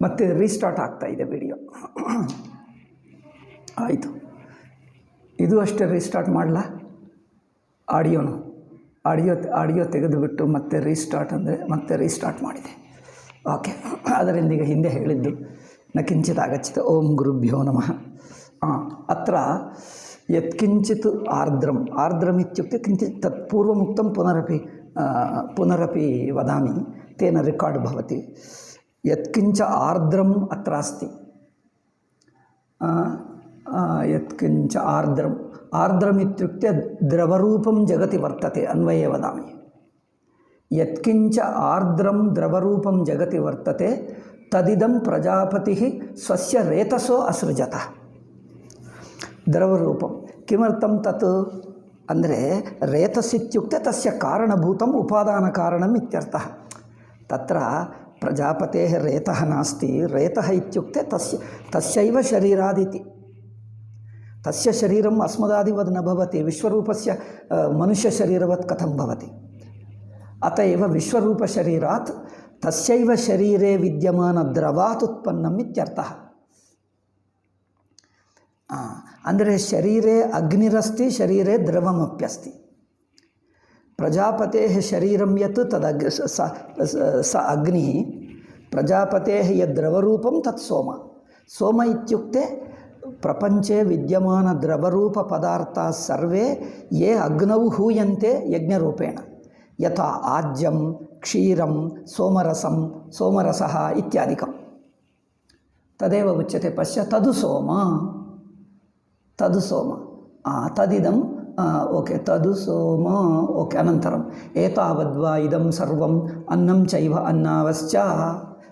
ಮತ್ತೆ ರೀಸ್ಟಾರ್ಟ್ ಆಗ್ತಾ ಇದೆ ವಿಡಿಯೋ. ಆಯಿತು, ಇದು ಅಷ್ಟೇ ರೀಸ್ಟಾರ್ಟ್ ಮಾಡಲ. ಆಡಿಯೋ ತೆಗೆದುಬಿಟ್ಟು ಮತ್ತೆ ರೀಸ್ಟಾರ್ಟ್ ಅಂದರೆ ಮತ್ತೆ ರೀಸ್ಟಾರ್ಟ್ ಮಾಡಿದೆ. ಓಕೆ, ಅದರಿಂದ ಈಗ ಹಿಂದೆ ಹೇಳಿದ್ದು ನ ಕಿಂಚಿತ್ ಆಗಚ್ಚಿತ್. ಓಂ ಗುರುಭ್ಯೋ ನಮಃ. ಅತ್ರ ಯತ್ಕಿಂಚಿತ್ ಆರ್ದ್ರಮ್ ಇತ್ಯುಕ್ತೆ ಕಿಂಚಿತ್ ತತ್ಪೂರ್ವಮುಕ್ತಂ ಪುನರಪಿ ವದಾಮಿ, ತೇನ ರೆಕಾರ್ಡ್ ಭವತಿ. ಯತ್ಕಿಂಚ ಆರ್ದ್ರಮ್ ಅತ್ರ ಅಸ್ತಿ. ಯತ್ಕಿಂಚ ಆರ್ದ್ರಮ್ ಇತ್ಯುಕ್ತೆ ದ್ರವರೂಪಂ ಜಗತಿ ವರ್ತತೆ. ಅನ್ವಯೇ ವದಾಮಿ. ಯತ್ಕಿಂಚ ಆರ್ದ್ರಂ ದ್ರವರೂಪಂ ಜಗತಿ ವರ್ತತೆ ತದಿದಂ ಪ್ರಜಾಪತಿ ಸ್ವಸ್ಯ ರೇತಸೋ ಅಸೃಜತ. ದ್ರವರೂಪಂ ಕಿಮರ್ಥಂ ತತ್ ಅಂದರೆ ರೇತಸ್ಸಿತ್ಯುಕ್ತೆ ತಸ್ಯ ಕಾರಣಭೂತಂ ಉಪಾದಾನ ಕಾರಣಂ ಇತ್ಯರ್ಥಃ. ತತ್ರ ಪ್ರಜಾಪतेः ರೇತಃ ನಾಸ್ತಿ. ರೇತಃ ಇತ್ಯುಕ್ತೆ ತಸ್ಯೈವ ಶರೀರಾದಿತಿ. ತಸ್ಯ ಶರೀರಂ ಅಸ್ಮದಾದಿವದ್ ನ ಭವತಿ. ವಿಶ್ವರೂಪಸ್ಯ ಮನುಷ್ಯ ಶರೀರವತ್ ಕಥಂ ಭವತಿ. ಅತಎವ ವಿಶ್ವರೂಪ ಶರೀರಾತ್ ತಸ್ಯೈವ ಶರೀರೆ ವಿದ್ಯಮಾನ ದ್ರವಾತ್ ಉತ್ಪನ್ನಂ ಇತ್ಯರ್ಥಃ. ಅಂದರೆ ಶರೀರೆ ಅಗ್ನಿರಸ್ತಿ, ಶರೀರೆ ದ್ರವಮಪ್ಯಸ್ತಿ. ಪ್ರಜಾಪतेः ಶರೀರಂ ಯತ್ ತದ್ ಸ ಅಗ್ನಿ, ಪ್ರಜಾಪतेः ಯದ್ದ್ರವರೂಪಂ ತತ್ ಸೋಮ. ಸೋಮ ಇತ್ಯುಕ್ತೆ ಪ್ರಪಂಚೆ ವಿದ್ಯಮಾನ ದ್ರವರೂಪ ಪದಾರ್ಥ ಸರ್ವೇ ಯೇ ಅಗ್ನೌ ಹೂಯಂತೆ ಯಜ್ಞರೂಪೇಣ. ಯಥಾ ಆಜ್ಯಂ, ಕ್ಷೀರಂ, ಸೋಮರಸಃ ಇತ್ಯಾದಿಕಂ. ತದೇವ ಉಚ್ಯತೆ ಪಶ್ಯ ತದು ಸೋಮ. ತದಿದಂ ಓಕೆ, ತದು ಸೋಮ. ಓಕೆ, ಅನಂತರಂ ಏತಾವದ್ವಾ ಇದಂ ಸರ್ವಂ ಅನ್ನಂ ಚೈವ ಅನ್ನಾವಶ್ಚ.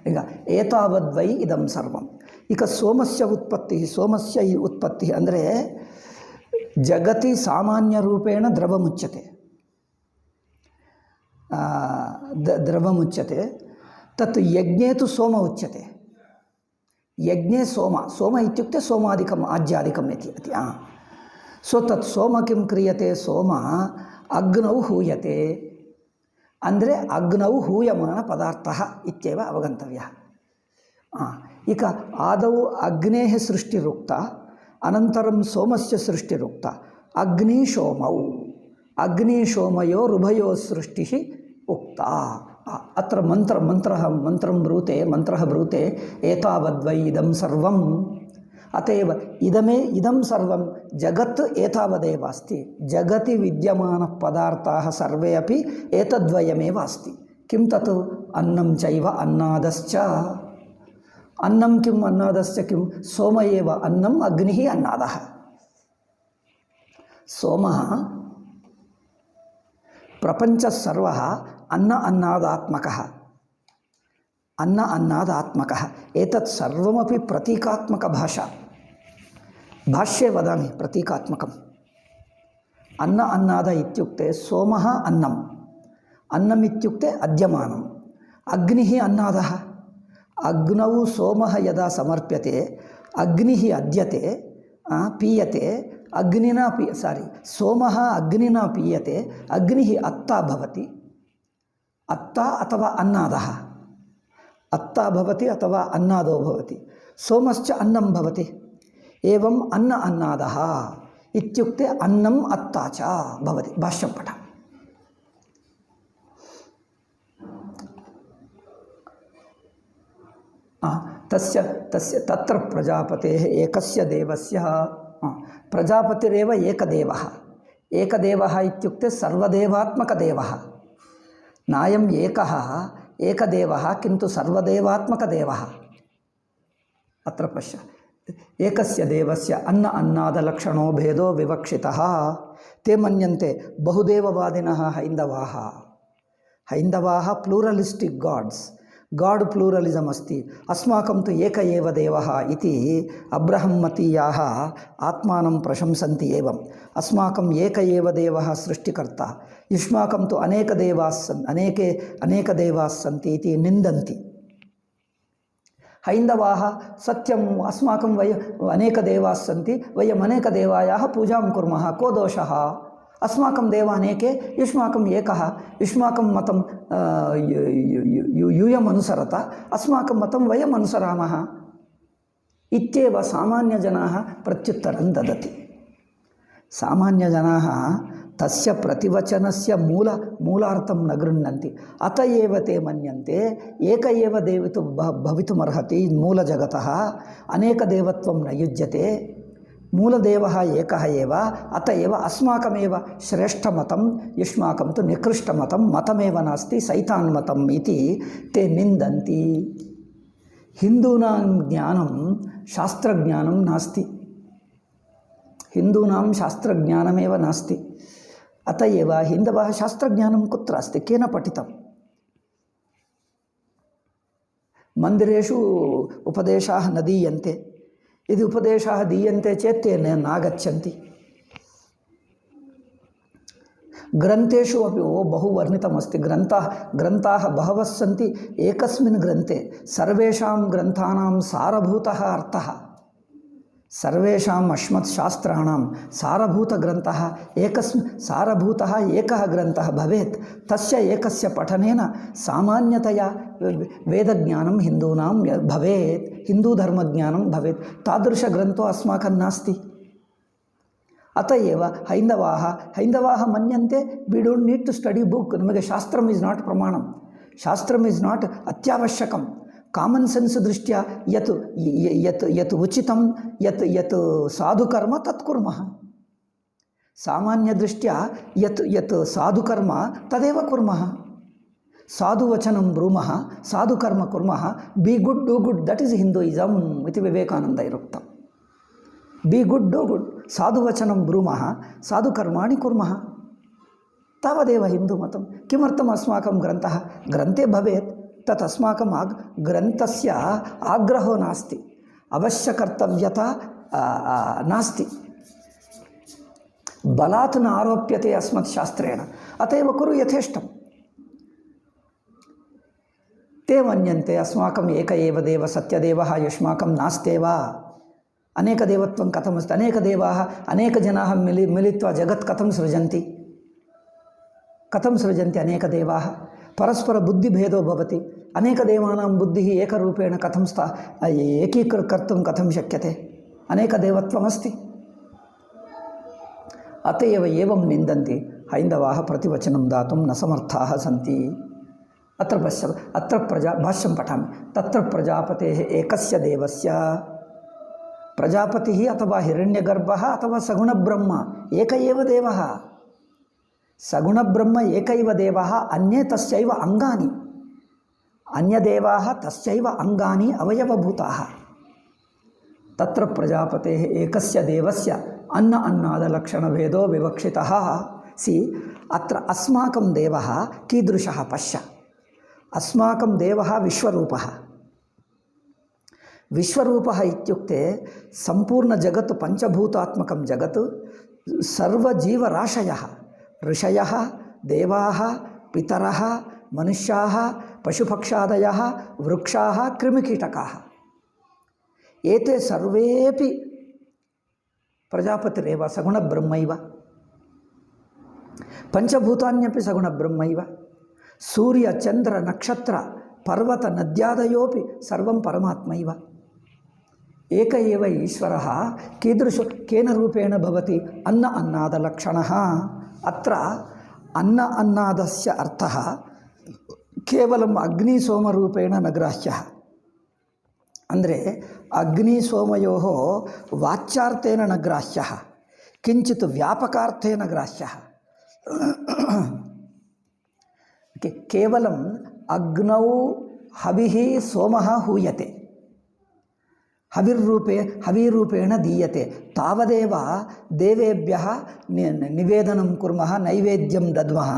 ಈಗ ಏತಾವದ್ವೈ ಇದಂ ಸರ್ವಂ. ಈಗ ಸೋಮಸ್ಯ ಉತ್ಪತ್ತಿ ಅಂದರೆ ಜಗತಿ ಸಾಮಾನ್ಯ ರೂಪೇಣ ದ್ರವಮುಚ್ಯತೆ. ತತ್ ಯಜ್ಞೇ ತು ಸೋಮ ಉಚ್ಯತೆ. ಯಜ್ಞೆ ಸೋಮ ಇತ್ಯುಕ್ತೆ ಸೋಮಾದಿಕಂ ಆಜ್ಯಾದಿಕಂ ಇತಿ. ಸೊ ತತ್ ಸೋಮ ಕಿಂ ಕ್ರಿಯತೆ? ಸೋಮ ಅಗ್ನೌ ಹೂಯತೆ. ಅಂದರೆ ಅಗ್ನೌ ಹೂಯಮಾನ ಪದಾರ್ಥ ಇತ್ಯೇವ ಅವಗಂತವ್ಯ. ಈಗ ಆದೌ ಅಗ್ನೇಃ ಸೃಷ್ಟಿರುಕ್ತ, ಅನಂತರಂ ಸೋಮಸ್ಯ ಸೃಷ್ಟಿರುಕ್ತ. ಅಗ್ನಿಶೋಮಯೋರುಭಯೋ ಸೃಷ್ಟಿ ಉಕ್ತ. ಅತ್ರ ಮಂತ್ರಂ ಬ್ರೂತೆ ಏತಾವದ್ವೈ ಇದಂ ಸರ್ವಂ. ಅತೇವ ಇದಂ ಸರ್ವಂ ಜಗತ್ ಏತಾವದೇವ ಅಸ್ತಿ. ಜಗತಿ ವಿದ್ಯಮಾನ ಪದಾರ್ಥಾಃ ಸರ್ವೇ ಅಪಿ ಏತದ್ವಯಮೇವ ಅಸ್ತಿ. ಕಿಂ ತತ್ ಅನ್ನಂ ಚೈವ ಅನ್ನಾದಶ್ಚ. ಅನ್ನಂ ಕಿಂ ಅನ್ನಾದಶ್ಚ ಕಿಂ? ಸೋಮ ಏವ ಅನ್ನಂ, ಅಗ್ನಿಃ ಅನ್ನಾದಃ. ಸೋಮಃ ಪ್ರಪಂಚ ಸರ್ವಃ ಅನ್ನದಾತ್ಮಕಃ. ಏತತ್ ಸರ್ವಮಪಿ ಪ್ರತೀಕಾತ್ಮಕ ಭಾಷಾ. ಭಾಷ್ಯೆ ವದಾಮಿ ಪ್ರತೀಕಾತ್ಮಕಂ. ಅನ್ನದ ಇತ್ಯುಕ್ತೆ ಸೋಮಃ ಅನ್ನಂ ಇತ್ಯುಕ್ತೆ ಅದ್ಯಮಾನಂ. ಅಗ್ನಿಃ ಅನ್ನಾದಃ. ಅಗ್ನೌ ಸೋಮಃ ಯದಾ ಸಮರ್ಪ್ಯತೆ ಅಗ್ನಿಃ ಅದ್ಯತೆ ಪೀಯತೆ. ಸೋಮಃ ಅಗ್ನಿನಾ ಪೀಯತೆ. ಅಗ್ನಿಃ ಅತ್ತ ಭವತಿ. ಅತ್ತ ಅಥವಾ ಅನ್ನಾದಃ. ಅತ್ತ ಭವತಿ ಅಥವಾ ಅನ್ನಾದೋ ಭವತಿ. ಸೋಮಶ್ಚ ಅನ್ನಂ ಭವತಿ. ಏವಂ ಅನ್ನಾದಃ ಇತ್ಯುಕ್ತೆ ಅನ್ನಂ ಅತ್ತ ಚ ಭವತಿ. ಭಾಷ್ಯಂ ಪಠ. ತತ್ರ ಪ್ರಜಾಪतेः ಏಕಸ್ಯ ದೇವಸ್ಯ ಪ್ರಜಾಪತಿರೇವ ಏಕದೇವಃ ಇತ್ಯುಕ್ತೆ ಸರ್ವದೇವಾತ್ಮಕದೇವಃ. ನಾಯಂ ಏಕದೇವಃ ಕಿಂತು ಸರ್ವದೇವಾತ್ಮಕದೇವಃ. ಅತ್ರ ಪಶ್ಯ ಏಕಸ್ಯ ದೇವಸ್ಯ ಅನ್ನದಾಲಕ್ಷಣೋ ಭೇದೋ ವಿವಕ್ಷಿತಃ. ತೇ ಮನ್ಯಂತೆ ಬಹುದೇವವಾದಿನಃ ಹೈಂದವಾಃ ಪ್ಲೂರಲಿಸ್ಟಿಕ್ ಗಾಡ್ ಪ್ಲೂರಲಿಸಮ್ अस्ति. अस्माकं तु एक एव देवः इति अब्रहम्मतीयाः आत्मानं प्रशंसन्ति. एवम् अस्माकं एक एव देवः सृष्टिकर्ता, युष्माकं तु अनेके देवाः सन्ति इति निन्दन्ति. हैन्दवाः सत्यम् अस्माकं अनेक देवाः सन्ति, वयम् अनेक देवायाः पूजां कुर्मः, को दोषः? अस्माकं देव अनेके युष्माकम् एकः युष्माकं मतं यूयम् अनुसरत अस्माकं मतं वयम् अनुसरामः इत्येव सामान्यजनाः प्रत्युत्तरं ददति। सामान्यजनाः तस्य प्रतिवचनस्य मूलार्थं न गृह्णन्ति। अत एव ते मन्यन्ते एक एव देवतो भवितुमर्हति मूलजगतः, अनेकदेवत्वं न युज्यते, मूलदेवः एकः एव, अत एव अस्माकमेव श्रेष्ठमतं युष्माकं तु निकृष्टमतं मतमेव नास्ति सैतान् मतम् इति ते निन्दन्ति। हिन्दूनां ज्ञानं शास्त्रज्ञानं नास्ति, हिन्दूनां शास्त्रज्ञानमेव नास्ति। अत एव हिन्दवः शास्त्रज्ञानं कुत्र अस्ति, केन पठितं? मन्दिरेषु उपदेशाः न दीयन्ते, यदि उपदेशाः दीयन्ते चेत् ते नागच्छन्ति। ग्रन्थेषु अपि बहु वर्णितमस्ति, ग्रन्थाः बहवः सन्ति। एकस्मिन् ग्रन्थे सर्वेषां ग्रन्थानां सारभूतः अर्थः, सर्वेषाम् अस्मत्शास्त्राणां सारभूतग्रन्थः सारभूतः एकः ग्रन्थः भवेत्। तस्य एकस्य पठनेन सामान्यतया वेदज्ञानं हिन्दूनां भवेत्, हिन्दूधर्मज्ञानं भवेत्। तादृशग्रन्थो अस्माकं नास्ति। अत एव हैन्दवाः मन्यन्ते we don't need to study book, नಮಗೆ शास्त्रम इज नाट प्रमाणम, शास्त्रम इज नाट अत्यावश्यकम। कामन सेन्स दृष्ट्या यत् उचितं यत् साधुकर्म तत् कुर्मः, सामान्य दृष्ट्या यत् साधुकर्म तदेव कुर्मः। साधुवचनं ब्रूमः, साधुकर्म कुर्मः, be good do good, that is Hinduism इति विवेकानन्दैरुक्तम्। बी गुड डू गुड, साधुवचनं ब्रूमः, साधुकर्माणि कुर्मः, तावदेव हिन्दुमतं। किमर्थम् अस्माकं ग्रन्थः ग्रन्थे भवेत्, तत् अस्माकं ग्रन्थस्य आग्रहो नास्ति, अवश्यकर्तव्यता नास्ति, बलात् न आरोप्यते अस्मत्शास्त्रेण। अत एव कुरु यथेष्टम्। ते मन्यन्ते अस्माकम् एक एव देव सत्यदेवः युष्माकं नास्त्येव, अनेकदेवत्वं कथमस्ति, अनेकदेवाः अनेकजनाः मिलित्वा जगत् कथं सृजन्ति, अनेकदेवाः, परस्परबुद्धिभेदो भवति, अनेकदेवानां बुद्धिः एकरूपेण कथं एकीकर्तुं कथं शक्यते, अनेकदेवत्वमस्ति। अत एव एवं निन्दन्ति हैन्दवाः प्रतिवचनं दातुं न समर्थाः सन्ति। अत्र भाष्यं पठामि। तत्र प्रजापतेः एकस्य देवस्य, प्रजापतिः अथवा हिरण्यगर्भः अथवा सगुणब्रह्म एक एव देवः, सगुणब्रह्म एकैव देवः, अन्ये तस्यैव अङ्गानि, अन्यदेवाः तस्यैव अङ्गानि अवयवभूताः। तत्र प्रजापतेः एकस्य देवस्य अन्नादलक्षणभेदो विवक्षितः। अत्र अस्माकं देवः कीदृशः पश्य। अस्माकं देवः विश्वरूपः। विश्वरूपः इत्युक्ते सम्पूर्णजगत् पञ्चभूतात्मकं जगत्, सर्वजीवराशयः, ऋषयः, देवाः, पितरः, मनुष्याः, पशुपक्षादयः, वृक्षाः, कृमिकीटकाः, एते सर्वेपि प्रजापतिरेव, सगुणब्रह्मैव। पञ्चभूतान्यपि सगुणब्रह्मैव। सूर्य चंद्र नक्षत्र पर्वत नद्यादयोपि सर्वं परमात्मैव। एक एव ईश्वरः कीदृश केन रूपेण भवति, अन्नादलक्षणः। अत्र अन्नादस्य अर्थः केवलम् अग्निसोमरूपेण न ग्राह्यः, ಅಂದರೆ अग्निसोमयोः वाच्यार्थेन न ग्राह्यः, किञ्चित् व्यापकार्थेन ग्राह्यः। केवलम् अग्नौ हविः सोमः हूयते, हविरूपेण दीयते, तावदेव देवेभ्यः निवेदनं कुर्मः, नैवेद्यं दद्मः,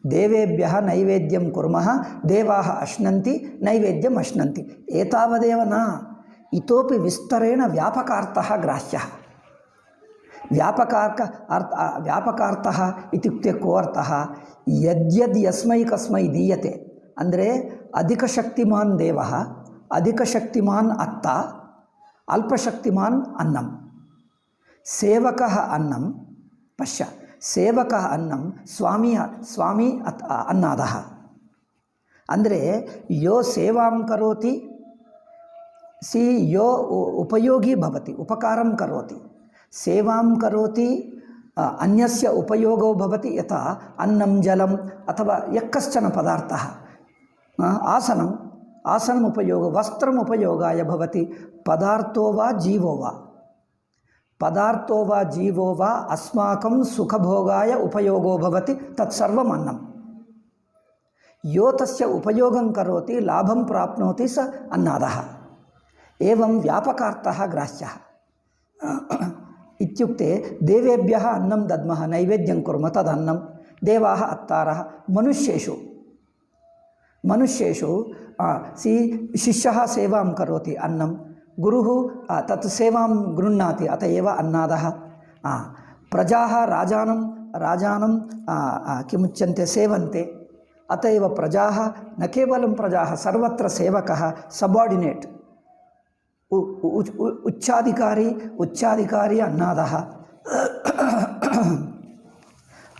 देवेभ्यः नैवेद्यं कुर्मः, देवाः अश्नन्ति, नैवेद्यम् अश्नन्ति, एतावदेव न, इतोपि विस्तरेण व्यापकार्थः ग्राह्यः। व्यापकार्थः इत्युक्ते को अर्थः, यद्यद् यस्मै कस्मै दीयते, ಅಂದರೆ अधिकशक्तिमान् देवः, अधिकशक्तिमान् अत्ता, अल्पशक्तिमान् अन्नं, सेवकः अन्नं, पश्य ಸೇವಕ ಅನ್ನಂ ಸ್ವಾಮಿ ಅನ್ನಾದಃ. ಅಂದರೆ ಯೋ ಸೇವಾಂ ಕರೋತಿ ಯೋ ಉಪಯೋಗಿ ಭವತಿ ಉಪಕಾರಂ ಕರೋತಿ ಸೇವಾಂ ಕರೋತಿ ಅನ್ಯಸ್ಯ ಉಪಯೋಗೋ ಭವತಿ ಯಥಾ ಅನ್ನಂ ಜಲಂ ಅಥವಾ ಯಕ್ಕಶ್ಚನ ಪದಾರ್ಥಃ ಆಸನಂ ಉಪಯೋಗ ವಸ್ತ್ರಂ ಉಪಯೋಗಾಯ ಭವತಿ ಪದಾರ್ಥೋ ವಾ ಜೀವೋ ವಾ ಅಸ್ಮಾಕಂ ಸುಖಭೋಗಾಯ ಉಪಯೋಗೋ ಭವತಿ ತತ್ಸರ್ವಂ ಅನ್ನಂ. ಯೋ ತಸ್ಯ ಉಪಯೋಗಂ ಕರೋತಿ ಲಾಭಂ ಪ್ರಾಪ್ನೋತಿ ಸ ಅನ್ನಾದಃ. ಏವಂ ವ್ಯಾಪಕಾರ್ಥಃ ಗ್ರಾಹ್ಯಃ. ಇತ್ಯುಕ್ತೆ ದೇವೇಭ್ಯಃ ಅನ್ನಂ ದದ್ಮಃ ನೈವೇದ್ಯಂ ಕುರ್ಮಃ ತದನ್ನಂ ದೇವಾಃ ಅತ್ತಾರಃ. ಮನುಷ್ಯೇಷು ಶಿಷ್ಯಃ ಸೇವಾಂ ಕರೋತಿ ಅನ್ನಂ ಗುರುಃ ತತ್ ಸೇವಾಂ ಗೃಹ್ಣಾತಿ ಅತ ಏವ ಅನ್ನಾದಃ. ಪ್ರಜಾಃ ರಾಜಾನಂ ಕಿಮುಚ್ಯಂತೆ ಸೇವಂತೆ ಅತ ಏವ ಪ್ರಜಾಃ ನ ಕೇವಲಂ ಪ್ರಜಾಃ ಸರ್ವತ್ರ ಸೇವಕಃ ಸಬಾರ್ಡಿನೇಟ್ ಉಚ್ಚಾಧಿಕಾರಿ ಅನ್ನಾದಃ.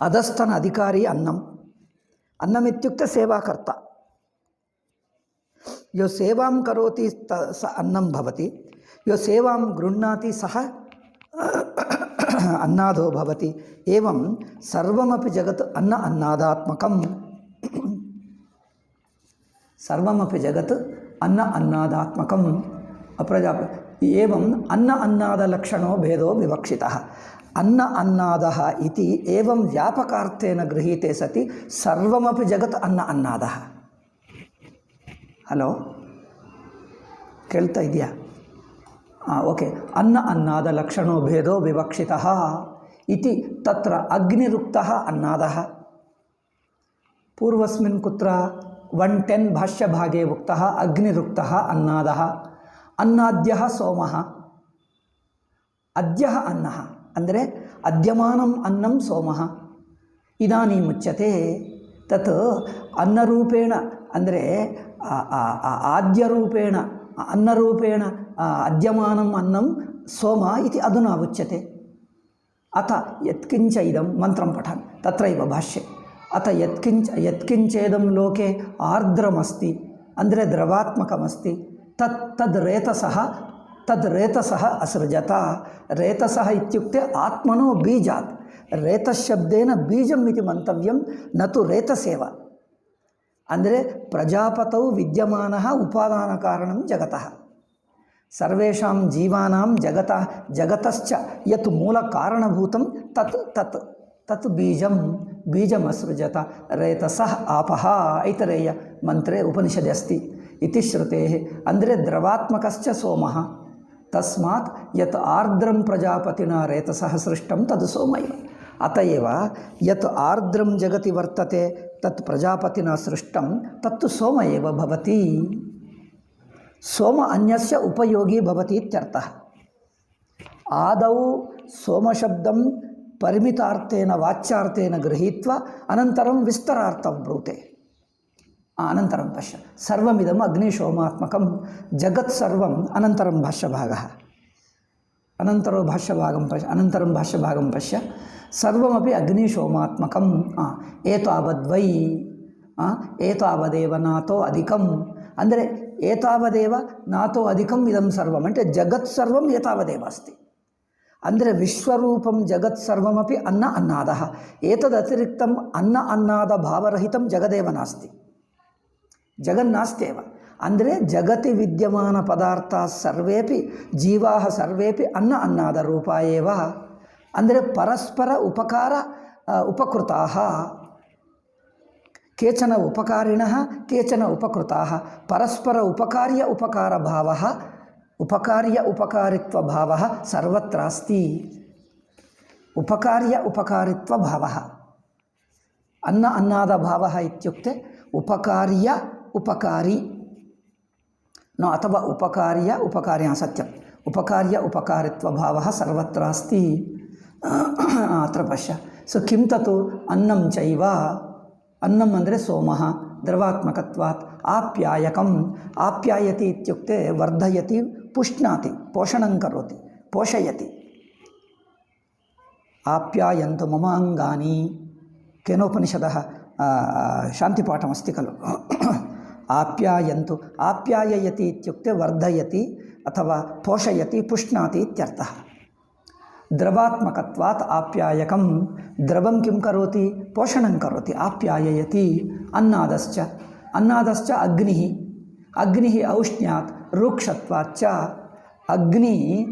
ಅಧಸ್ಥನ ಅಧಿಕಾರಿ ಅನ್ನಮಿತ್ಯುಕ್ತೆ ಸೇವಾಕರ್ತ. ಯೋ ಸೇವಾಂ ಕರೋತಿ ಸ ಅನ್ನಂ ಭವತಿ ಯೋ ಸೇವಾಂ ಗೃಹ್ಣಾತಿ ಸಹ ಅನ್ನಾದೋ ಭವತಿ. ಏವಂ ಸರ್ವಮಪಿ ಜಗತ್ ಅನ್ನದಾತ್ಮಕಂ. ಸರ್ವಮಪಿ ಜಗತ್ ಅನ್ನದಾತ್ಮಕಂ ಅಪ್ರಜಾಪತಿ. ಏವಂ ಅನ್ನದಾಲಕ್ಷಣೋ ಭೇದೋ ವಿವಕ್ಷಿತಃ. ಅನ್ನದಾಃ ಇತಿ ಏವಂ ವ್ಯಾಪಕಾರ್ಥೇನ ಗೃಹೀತೆ ಸತಿ ಸರ್ವಮಪಿ ಜಗತ್ ಅನ್ನದಾಃ. ಹಲೋ, ಕೇಳ್ತಾ ಇದೆಯಾ? ಓಕೆ. ಅನ್ನದ ಲಕ್ಷಣೋ ಭೇದೋ ವಿವಕ್ಷಿತಃ ಇತಿ ತತ್ರ ಅಗ್ನಿರುಕ್ತಃ ಅನ್ನದಾಃ. ಪೂರ್ವಸ್ಮಿನ್ ಕುತ್ರ 110 ಭಾಷ್ಯಭಾಗೆ ಉಕ್ತಃ ಅಗ್ನಿರುಕ್ತಃ ಅನ್ನದಾಃ. ಅನ್ನಾದ್ಯಃ ಸೋಮಃ. ಅದ್ಯಃ ಅನ್ನಃ ಅಂದರೆ ಅದ್ಯಮಾನಂ ಅನ್ನಂ ಸೋಮಃ. ಇದಾನೀಮುಚ್ಯತೆ ತತ್ ಅನ್ನರೂಪೇಣ ಅಂದರೆ ಆದ್ಯರೂಪೇಣ ಅನ್ನರೂಪೇಣ ಅದ್ಯಮಾನಂ ಅನ್ನಂ ಸೋಮ ಇತಿ ಅಧುನಾ ಉಚ್ಯತೆ. ಅಥ ಯತ್ಕಿಂಚ ಇದಂ ಮಂತ್ರಂ ಪಠಾಮಿ ತತ್ರೈವ ಭಾಷ್ಯೆ. ಅಥ ಯತ್ಕಿಂಚೇದಂ ಲೋಕೆ ಆರ್ದ್ರಮಸ್ತಿ ಅಂದರೆ ದ್ರವಾತ್ಮಕಮಸ್ತಿ ತದ್ ರೇತಸಃ ಅಸೃಜತ. ರೇತಸಃ ಇತ್ಯುಕ್ತೆ ಆತ್ಮನೋ ಬೀಜಾತ್. ರೇತಶಬ್ದೇನ ಬೀಜಂ ಇತಿ ಮಂತವ್ಯಂ ನತು ರೇತಸೇವ. ಅಂದರೆ ಪ್ರಜಾಪತೌ ವಿದ್ಯಮಾನಃ ಉಪಾದಾನ ಕಾರಣಂ ಜಗತಃ. ಸರ್ವೇಷಾಂ ಜೀವಾನಾಂ ಜಗತಶ್ಚ ಯತ್ ಮೂಲ ಕಾರಣಭೂತಂ ತತ್ ಬೀಜಮಸೃಜತ ರೇತಸಃ ಆಪಃ. ಐತರೇಯ ಮಂತ್ರೇ ಉಪನಿಷದೆ ಅಸ್ತಿ ಇತಿ ಶ್ರುತೇಃ. ಅಂದರೆ ದ್ರವಾತ್ಮಕಶ್ಚ ಸೋಮಃ ತಸ್ಮಾತ್ ಯತ್ ಆರ್ದ್ರಂ ಪ್ರಜಾಪತಿನಾ ರೇತಸಃ ಸೃಷ್ಟಂ ತದ್ ಸೋಮೈವ. ಅತಏವ ಯತ್ ಆರ್ದ್ರಂ ಜಗತಿ ವರ್ತತೆ ತತ್ ಪ್ರಜಾಪತಿನಾ ಸೃಷ್ಟಂ ತತ್ತು ಸೋಮ ಏವ ಭವತಿ. ಸೋಮ ಅನ್ಯಸ್ಯ ಉಪಯೋಗಿ ಭವತಿ ಇತ್ಯರ್ಥಃ. ಆದೌ ಸೋಮಶಬ್ದಂ ಪರಿಮಿತಾರ್ಥೇನ ವಾಚ್ಯಾರ್ಥೇನ ಗೃಹೀತ್ವ ಅನಂತರಂ ವಿಸ್ತರಾರ್ಥಂ ಬ್ರೂತೆ. ಅನಂತರಂ ಪಶ್ಯ ಸರ್ವಮಿದಂ ಅಗ್ನಿಶೋಮಾತ್ಮಕಂ ಜಗತ್ ಸರ್ವಂ ಅನಂತರಂ ಭಾಷ್ಯಭಾಗಃ. ಅನಂತರೋ ಭಾಷ್ಯಭಾಗಂ ಪಶ್ಯ ಅನಂತರಂ ಭಾಷ್ಯಭಾಗಂ ಪಶ್ಯ ಸರ್ವಮಪಿ ಅಗ್ನಿಶೋಮಾತ್ಮಕಂ. ಏತಾವದೇವ ನಾಥೋ ಅಧಿಕಂ ಅಂದರೆ ಏತಾವದೇವ ನಾಥೋ ಅಧಿಕಂ ಇದಂ ಸರ್ವಂ ಅಂದರೆ ಜಗತ್ ಸರ್ವಂ ಏತಾವದೇವ ಅಸ್ತಿ. ಅಂದರೆ ವಿಶ್ವರೂಪಂ ಜಗತ್ ಸರ್ವಮಪಿ ಅನ್ನದಾಃ. ಏತದತಿರಿಕ್ತಂ ಅನ್ನದ ಭಾವರಹಿತಂ ಜಗದೇವ ನಾಸ್ತಿ. ಜಗನ್ನಾಸ್ತ್ಯೇವ. ಅಂದರೆ ಜಗತಿ ವಿದ್ಯಮಾನ ಪದಾರ್ಥ ಸರ್ವೇಪಿ ಜೀವಾಃ ಸರ್ವೇಪಿ ಅನ್ನದ ರೂಪ ಏವ. ಅಂದರೆ ಪರಸ್ಪರ ಉಪಕೃತಾಃ. ಕೇಚನ ಉಪಕಾರಿಣಃ ಕೇಚನ ಉಪಕೃತಾಃ. ಪರಸ್ಪರ ಉಪಕಾರ್ಯ ಉಪಕಾರಿತ್ವ ಭಾವಃ ಸರ್ವತ್ರ ಅಸ್ತಿ. ಉಪಕಾರಿತ್ವ ಭಾವಃ ಅನ್ನದ ಭಾವಃ ಇತ್ಯುಕ್ತೆ ಉಪಕಾರ್ಯ ಉಪಕಾರಿ ಅಥವಾ ಉಪಕಾರ್ಯ ಸತ್ಯಂ ಉಪಕಾರ್ಯ ಉಪಕಾರಿತ್ವ ಭಾವಃ ಸರ್ವತ್ರ ಅಸ್ತಿ. ಅತ್ರ ಪಶ್ಯ. ಸೊ ಕಿಂ ತತ್ ಅನ್ನಂ ಚೈವ. ಅನ್ನಂ ಅಂದರೆ ಸೋಮಃ ದ್ರವಾತ್ಮಕತ್ವಾತ್. ಆಪ್ಯಾಯಕಂ ಆಪ್ಯಾಯತಿ ಇತ್ಯುಕ್ತೆ ವರ್ಧಯತಿ ಪುಷ್ಣಾತಿ ಪೋಷಣಂ ಕರೋತಿ ಪೋಷಯತಿ. आप्यायन्तु मम अङ्गानि केनोपनिषदः शान्तिपाठमस्ति खलु आप्यायन्तु आप्याययति इत्युक्ते वर्धयति अथवा पोषयति पुष्णाति इत्यर्थः द्रवात्मकत्वात् आप्यायकं द्रवं किं करोति पोषणं करोति आप्याययति अन्नादश्च अन्नादश्च अग्निः अग्निः औष्ण्यात् रूक्षत्वाच्च अग्निः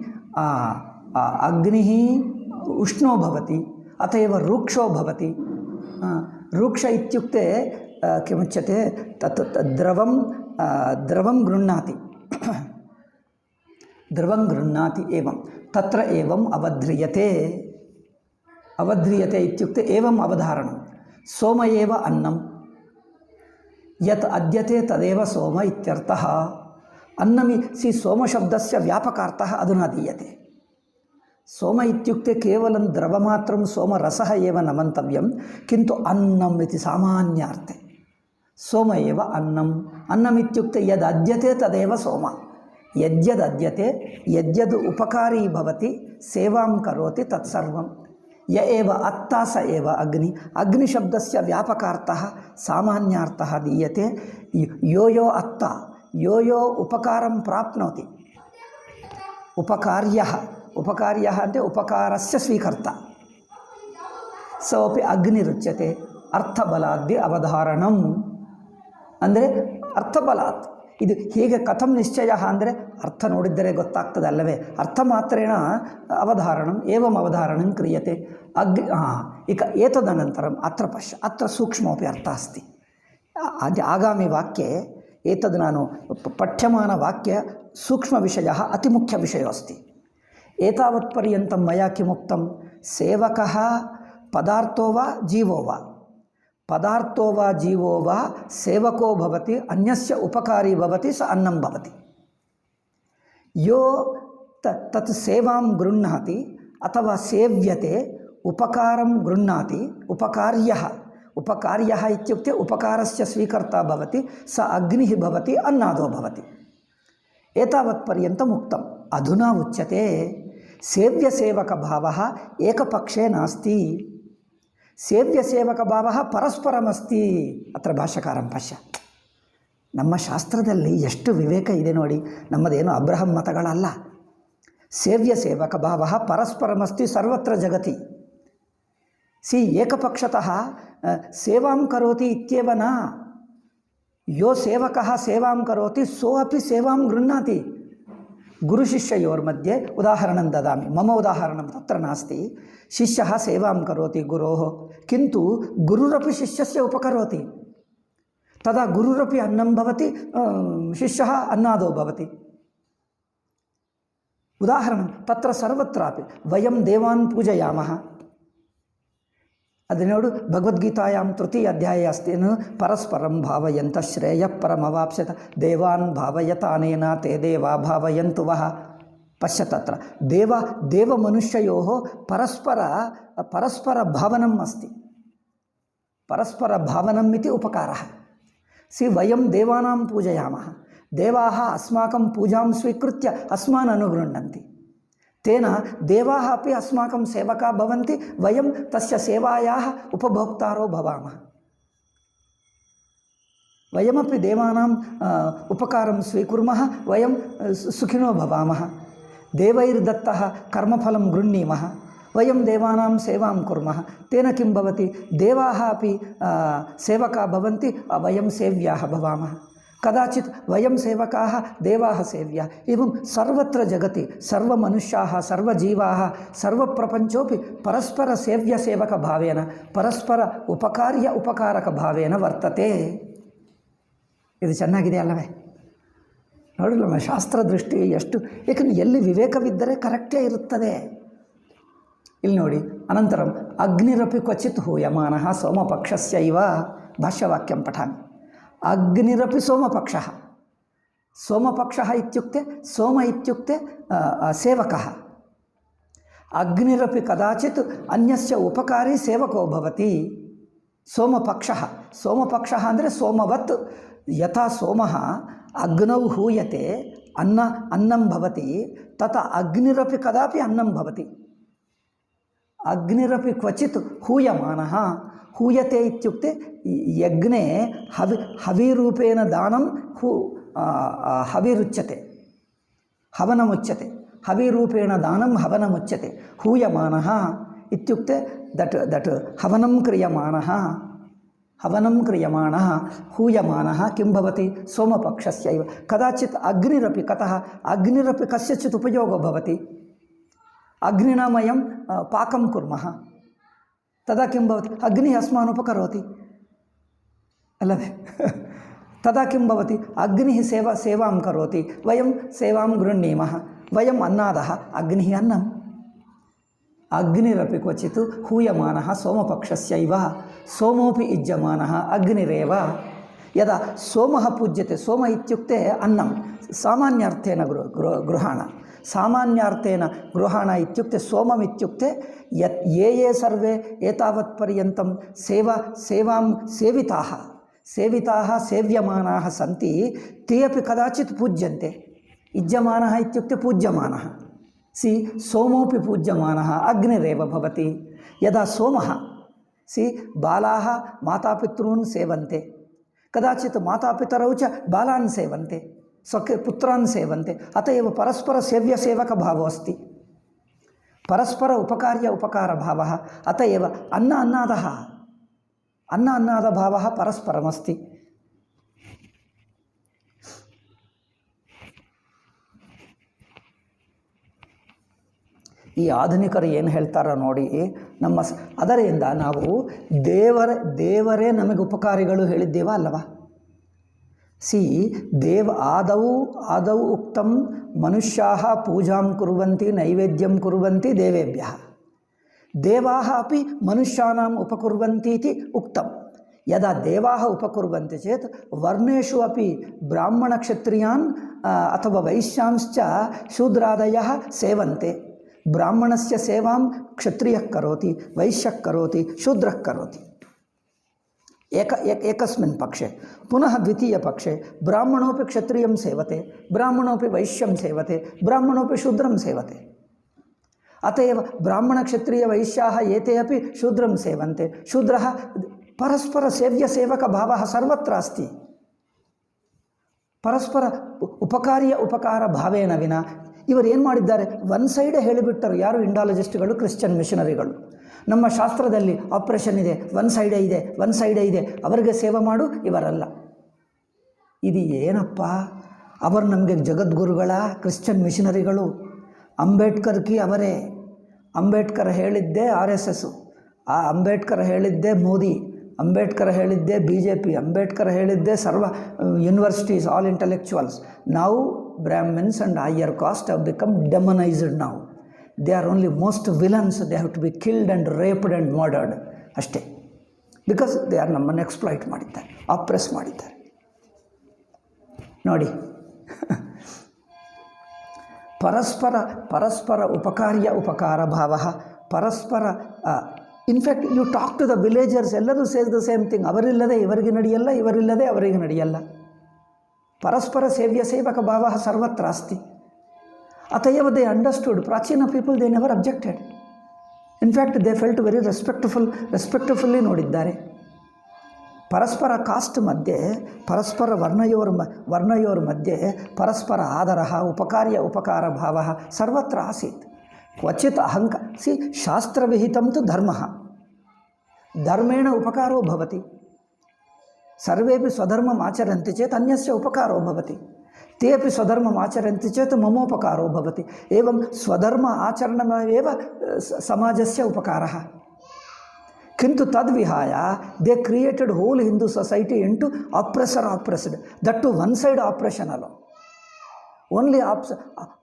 उष्णो भवति अतएव रूक्षो भवति रूक्ष इत्युक्ते किमुच्यते तत् द्रवं गृह्णाति एवं तत्र एवं अवध्रियते इत्युक्ते एवम् अवधारणं सोम एव अन्नं यत् अद्यते तदेव सोम इत्यर्थः अन्नमि सोमशब्दस्य व्यापकार्थः अधुना दीयते सोम इत्युक्ते केवलं द्रवमात्रं सोमरसः एव न मन्तव्यं किन्तु अन्नम् इति सामान्यार्थे सोम एव अन्नम् इत्युक्ते यद् अद्यते तदेव सोम यद्यदद्यते यद्यद् उपकारी भवति सेवां करोति तत्सर्वं य एव अत्ता स एव अग्निशब्दस्य व्यापकार्थः सामान्यार्थः दीयते यो अत्ता यो उपकारं प्राप्नोति उपकार्यः अन्ते उपकारस्य स्वीकर्ता सोपि अग्निरुच्यते अर्थबलाद्य अवधारणम् ಅಂದರೆ ಅರ್ಥಬಲಾತ್ ಇದು ಹೇಗೆ ಕಥಂ ನಿಶ್ಚಯ ಅಂದರೆ ಅರ್ಥ ನೋಡಿದ್ದರೆ ಗೊತ್ತಾಗ್ತದೆ ಅಲ್ಲವೇ ಅರ್ಥ ಮಾತ್ರೇಣ ಅವಧಾರಣಂ ಏವಂ ಅವಧಾರಣಂ ಕ್ರಿಯತೆ ಇಕ ಏತದನಂತರಂ ಅತ್ರ ಪಶ್ಯ ಅತ್ರ ಸೂಕ್ಷ್ಮೋಪಿ ಅರ್ಥ ಅಸ್ತಿ ಆಗಾಮಿ ವಾಕ್ಯೆ ಏತದ್ ನಾನು ಪಠ್ಯಮಾನ ವಾಕ್ಯ ಸೂಕ್ಷ್ಮ ವಿಷಯ ಅತಿ ಮುಖ್ಯ ವಿಷಯ ಅಸ್ತಿ ಏತಾವತ್ಪರ್ಯಂತಂ ಮಯಾ ಕಿಮುಕ್ತಂ ಸೇವಕಃ ಪದಾರ್ಥೋ ವಾ ಜೀವೋ ವಾ पदार्थो वा जीवो वा सेवको भवति अन्यस्य उपकारी भवति स अन्नं भवति यो तत् सेवां गृह्णाति अथवा सेव्यते उपकारं गृह्णाति उपकार्यः इत्युक्ते उपकारस्य स्वीकर्ता भवति स अग्निः भवति अन्नादो भवति एतावत्पर्यन्तम् उक्तम् अधुना उच्यते सेव्यसेवकभावः एकपक्षे नास्ति ಸೇವ್ಯಸೇವಕಭಾವः ಪರಸ್ಪರಮಸ್ತಿ ಅತ್ರ ಭಾಷ್ಯಕಾರಂ ಪಶ್ಯ ನಮ್ಮ ಶಾಸ್ತ್ರದಲ್ಲಿ ಎಷ್ಟು ವಿವೇಕ ಇದೆ ನೋಡಿ ನಮ್ಮದೇನು ಅಬ್ರಹಂ ಮತಗಳಲ್ಲ ಸೇವ್ಯಸೇವಕಭಾವः ಪರಸ್ಪರಮಸ್ತಿ ಸರ್ವತ್ರ ಜಗತಿ ಏಕಪಕ್ಷತಃ ಸೇವಾಂ ಕರೋತಿ ಇತ್ಯೇವ ನ ಯೋ ಸೇವಕಃ ಸೇವಾಂ ಕರೋತಿ ಸೋ ಅಪಿ ಸೇವಾಂ ಗೃಹ್ಣಾತಿ गुरुशिष्ययोर्मध्ये उदाहरणं ददामि मम उदाहरणं तत्र नास्ति शिष्यः सेवां करोति गुरोः किन्तु गुरुरपि शिष्यस्य उपकरोति तदा गुरुरपि अन्नं भवति शिष्यः अन्नादो भवति उदाहरणं तत्र सर्वत्रापि वयं देवान् पूजयामः अदनोडु भगवद्गीतायां तृतीय अध्याये अस्ति परस्परं भावयन्तः श्रेयः परमवाप्स्यत देवान् भावयतानेन ते देवा भावयन्तु वः पश्य तत्र देवमनुष्ययोः परस्पर भावनम् अस्ति परस्परभावनम् इति उपकारः वयं देवानां पूजयामः देवाः अस्माकं पूजां स्वीकृत्य अस्मान् अनुगृह्णन्ति तेन देवाः अपि अस्माकं सेवकाः भवन्ति वयं तस्य सेवायाः उपभोक्तारो भवामः वयमपि देवानाम् उपकारं स्वीकुर्मः वयं सुखिनो भवामः देवैर्दत्तः कर्मफलं गृह्णीमः वयं देवानां सेवां कुर्मः तेन किं भवति देवाः अपि सेवकाः भवन्ति वयं सेव्याः भवामः कदाचित् वयं सेवकाः देवाः सेव्याः एवं सर्वत्र जगति सर्वमनुष्याः सर्वजीवाः सर्वप्रपञ्चोपि परस्पर सेव्यसेवकभावेन परस्पर उपकार्य उपकारकभावेन वर्तते ಇದು ಚೆನ್ನಾಗಿದೆ ಅಲ್ಲವೇ ನೋಡಿ ನಮ್ಮ ಶಾಸ್ತ್ರದೃಷ್ಟಿ ಎಷ್ಟು ಏಕೆಂದರೆ ಎಲ್ಲಿ ವಿವೇಕವಿದ್ದರೆ ಕರೆಕ್ಟೇ ಇರುತ್ತದೆ ಇಲ್ಲಿ ನೋಡಿ ಅನಂತರಂ ಅಗ್ನಿರಪಿ ಕ್ವಚಿತ್ ಹೂಯಮಾನಃ ಸೋಮಪಕ್ಷಸ್ಯೈವ ಭಾಷ್ಯವಾಕ್ಯಂ ಪಠಾಮಿ अग्निरपि सोमपक्षः सोमपक्षः इत्युक्ते सोम इत्युक्ते सेवकः अग्निरपि कदाचित् अन्यस्य उपकारी सेवको भवति सोमपक्षः ಅಂದರೆ सोमवत् यथा सोमः अग्नौ हूयते अन्नं भवति तथा अग्निरपि कदापि अन्नं भवति ಅಗ್ನಿರಪಿ ಕ್ವಚಿತ್ ಹೂಯಮಾನಃ. ಹೂಯತೆ ಇತ್ಯುಕ್ತೆ ಯಜ್ಞೆ ಹವಿರೂಪೇಣ ದಾನಂ ಹವಿರುಚ್ಯತೆ, ಹವನಮುಚ್ಯತೆ. ಹವಿರೂಪೇಣ ದಾನಂ ಹವನಮುಚ್ಯತೆ. ಹೂಯಮಾನಃ ಇತ್ಯುಕ್ತೆ ದಟ್ ಹವನಂ ಕ್ರಿಯಮಾಣಃ. ಹವನಂ ಕ್ರಿಯಮಾಣಃ ಹೂಯಮಾನಃ ಕಿಂ ಭವತಿ ಸೋಮಪಕ್ಷಸ್ಯೈವ. ಕದಾಚಿತ್ ಅಗ್ನಿರಪಿ ಕತಃ ಅಗ್ನಿರಪಿ ಕಸ್ಯಚಿತ್ ಉಪಯೋಗೋ ಭವತಿ. ಅಗ್ನಿನಾ ವಯಂ ಪಾಕಂ ಕುರ್ಮಃ, ತದಾ ಕಿಂ ಭವತಿ ಅಗ್ನಿಃ ಅಸ್ಮಾನ್ ಉಪಕರೋತಿ ಅಲ್ಲವೇ. ತದಾ ಕಿಂ ಭವತಿ ಅಗ್ನಿಃ ಸೇವಾಂ ಕರೋತಿ, ವಯಂ ಸೇವಾಂ ಗೃಹ್ಣೀಮಃ, ವಯಂ ಅನ್ನಾದಃ ಅಗ್ನಿಃ ಅನ್ನಂ. ಅಗ್ನಿರಪಿ ಕ್ವಚಿತ್ ಹೂಯಮಾನಃ ಸೋಮಪಕ್ಷಸ್ಯೈವ. ಸೋಮೋಪಿ ಯುಜ್ಯಮಾನಃ ಅಗ್ನಿರೇವ. ಯದಾ ಸೋಮಃ ಪೂಜ್ಯತೆ, ಸೋಮ ಇತ್ಯುಕ್ತೆ ಅನ್ನಂ ಸಾಮಾನ್ಯಾರ್ಥೇನ ಗೃಹಾಣ. ಸಾಮಾನ್ಯಾರ್ಥೇನ ಗೃಹಾಣ ಇತ್ಯುಕ್ತೆ ಸೋಮಂ ಇತ್ಯುಕ್ತೆ ಯತ್ ಯೇ ಸರ್ವೇ ಏತಾವತ್ ಪರ್ಯಂತಂ ಸೇವಾಂ ಸೇವಿತಾಃ ಸೇವ್ಯಮಾನಾಃ ಸಂತಿ ತೇ ಅಪಿ ಕದಾಚಿತ್ ಪೂಜ್ಯಂತೆ. ಯುಜ್ಯಮಾನಃ ಇತ್ಯುಕ್ತೆ ಪೂಜ್ಯಮಾನಃ. ಸಿ ಸೋಮೋಪಿ ಪೂಜ್ಯಮಾನಃ ಅಗ್ನಿರೇವ ಭವತಿ. ಯದಾ ಸೋಮಃ ಬಾಲಾಃ ಮಾತಾಪಿತॄನ್ ಸೇವಂತೆ, ಕದಾಚಿತ್ ಮಾತಾಪಿತರೌ ಚ ಬಾಲಾನ್ ಸೇವಂತೆ, ಸ್ವಪುತ್ರಾನ್ ಸೇವಂತೆ. ಅತ ಏವ ಪರಸ್ಪರ ಸೇವ್ಯಸೇವಕ ಭಾವೋ ಅಸ್ತಿ, ಪರಸ್ಪರ ಉಪಕಾರ್ಯ ಉಪಕಾರ ಭಾವಃ. ಅತ ಏವ ಅನ್ನಾದ ಭಾವಃ ಪರಸ್ಪರಮಸ್ತಿ. ಈ ಆಧುನಿಕರು ಏನು ಹೇಳ್ತಾರೋ ನೋಡಿ, ಅದರಿಂದ ನಾವು ದೇವರೇ ನಮಗೆ ಉಪಕಾರಿಗಳು ಹೇಳಿದ್ದೇವ ಅಲ್ಲವಾ. ಆದೌ ಉಕ್ತಂ ಮನುಷ್ಯಾಃ ಪೂಜಾಂ ಕುರ್ವಂತಿ ನೈವೇದ್ಯಂ ಕುರ್ವಂತಿ ದೇವೇಭ್ಯಃ. ದೇವಾಃ ಅಪಿ ಮನುಷ್ಯಾನಾಂ ಉಪಕುರ್ವಂತಿ ಇತಿ ಉಕ್ತಂ. ಯದಾ ದೇವಾಃ ಉಪಕುರ್ವಂತಿ ಚೇತ್ ವರ್ಣೇಷು ಅಪಿ ಬ್ರಾಹ್ಮಣಕ್ಷತ್ರಿಯಾನ್ ಅಥವಾ ವೈಶ್ಯಾಂಶ್ಚ ಶೂದ್ರಾದಯಃ ಸೇವಂತೆ. ಬ್ರಾಹ್ಮಣಸ್ಯ ಸೇವಾಂ ಕ್ಷತ್ರಿಯಃ ಕರೋತಿ, ವೈಶ್ಯಃ ಕರೋತಿ, ಶೂದ್ರಃ ಕರೋತಿ. ಏಕಸ್ಮಿನ್ ಪಕ್ಷೆ. ಪುನಃ ದ್ವಿತೀಯ ಪಕ್ಷೆ ಬ್ರಾಹ್ಮಣೋಪಿ ಕ್ಷತ್ರಿಯಂ ಸೇವತೆ, ಬ್ರಾಹ್ಮಣೋಪಿ ವೈಶ್ಯಂ ಸೇವತೆ, ಬ್ರಾಹ್ಮಣೋಪಿ ಶೂದ್ರಂ ಸೇವತೆ. ಅತಏವ ಬ್ರಾಹ್ಮಣಕ್ಷತ್ರಿಯವೈಶ್ಯಾಃ ಏತೆ ಅಪಿ ಶೂದ್ರಂ ಸೇವಂತೆ. ಶೂದ್ರಃ ಪರಸ್ಪರ ಸೇವ್ಯಸೇವಕಭಾವಃ ಸರ್ವತ್ರ ಅಸ್ತಿ. ಪರಸ್ಪರ ಉಪಕಾರ ಭಾವೇನ ವಿನ. ಇವರು ಏನು ಮಾಡಿದ್ದಾರೆ, ಒನ್ ಸೈಡೇ ಹೇಳಿಬಿಟ್ಟರು. ಯಾರು ಇಂಡಾಲಜಿಸ್ಟ್ಗಳು, ಕ್ರಿಶ್ಚಿಯನ್ ಮಿಷನರಿಗಳು. ನಮ್ಮ ಶಾಸ್ತ್ರದಲ್ಲಿ ಆಪ್ರೇಷನ್ ಇದೆ, ಒನ್ ಸೈಡೇ ಇದೆ, ಅವರಿಗೆ ಸೇವೆ ಮಾಡು, ಇವರಲ್ಲ. ಇದು ಏನಪ್ಪ? ಅವರು ನಮಗೆ ಜಗದ್ಗುರುಗಳ ಕ್ರಿಶ್ಚಿಯನ್ ಮಿಷನರಿಗಳು. ಅಂಬೇಡ್ಕರ್ ಕಿ ಅವರೇ. ಅಂಬೇಡ್ಕರ್ ಹೇಳಿದ್ದೇ RSS, ಆ ಅಂಬೇಡ್ಕರ್ ಹೇಳಿದ್ದೇ ಮೋದಿ, ಅಂಬೇಡ್ಕರ್ ಹೇಳಿದ್ದೇ BJP, ಅಂಬೇಡ್ಕರ್ ಹೇಳಿದ್ದೇ ಸರ್ವ ಯೂನಿವರ್ಸಿಟೀಸ್, ಆಲ್ ಇಂಟೆಲೆಕ್ಚುವಲ್ಸ್. ನಾವು Brahmins and higher caste have become demonized now. They are only most villains. They have to be killed and raped and murdered. ಅಷ್ಟೇ. ಬಿಕಾಸ್ ದೇ ಆರ್ ನಮ್ಮನ್ನು ಎಕ್ಸ್ಪ್ಲಾಯ್ಟ್ ಮಾಡಿದ್ದಾರೆ, oppress ಮಾಡಿದ್ದಾರೆ. ನೋಡಿ, ಪರಸ್ಪರ ಉಪಕಾರ ಭಾವ, ಪರಸ್ಪರ. In fact you talk to the villagers, ಎಲ್ಲರೂ ಸೇಸ್ ದ ಸೇಮ್ ಥಿಂಗ್. ಅವರಿಲ್ಲದೆ ಇವರಿಗೆ ನಡೆಯಲ್ಲ, ಇವರಿಲ್ಲದೆ ಅವರಿಗೆ ನಡೆಯಲ್ಲ. ಪರಸ್ಪರ ಸೇವ್ಯಸೇವಕ ಭಾವ ಸರ್ವತ್ರ ಅಸ್ತಿ. ಅತಯವ ದೇ ಅಂಡರ್ಸ್ಟುಡ್. ಪ್ರಾಚೀನ people they never objected. In fact they felt very respectfully ನೋಡಿದ್ದಾರೆ. ಪರಸ್ಪರ ಕಾಸ್ಟ್ ಮಧ್ಯೆ, ಪರಸ್ಪರ ವರ್ಣಯೋರ್ ಮಧ್ಯೆ ಪರಸ್ಪರ ಆದರ ಉಪಕಾರ ಭಾವ ಸರ್ವತ್ರ ಆಸೀತ್. ಕ್ವಚಿತ್ ಶಾಸ್ತ್ರವಿಹಿತಂ ತು ಧರ್ಮೇಣ ಉಪಕಾರೋ ಭವತಿ. ಸರ್ವೇಪಿ ಸ್ವಧರ್ಮಂ ಆಚರಂತಿ ಚೇತ್ ಅನ್ಯಸ್ಯ ಉಪಕಾರೋ ಭವತಿ. ते अपि स्वधर्मम् आचरन्ति चेत् ममोपकारो भवति. एवं स्वधर्म आचरणमेव समाजस्य उपकारः. किन्तु तद्विहाय they created whole Hindu society into oppressed. that too one side oppression alone. Only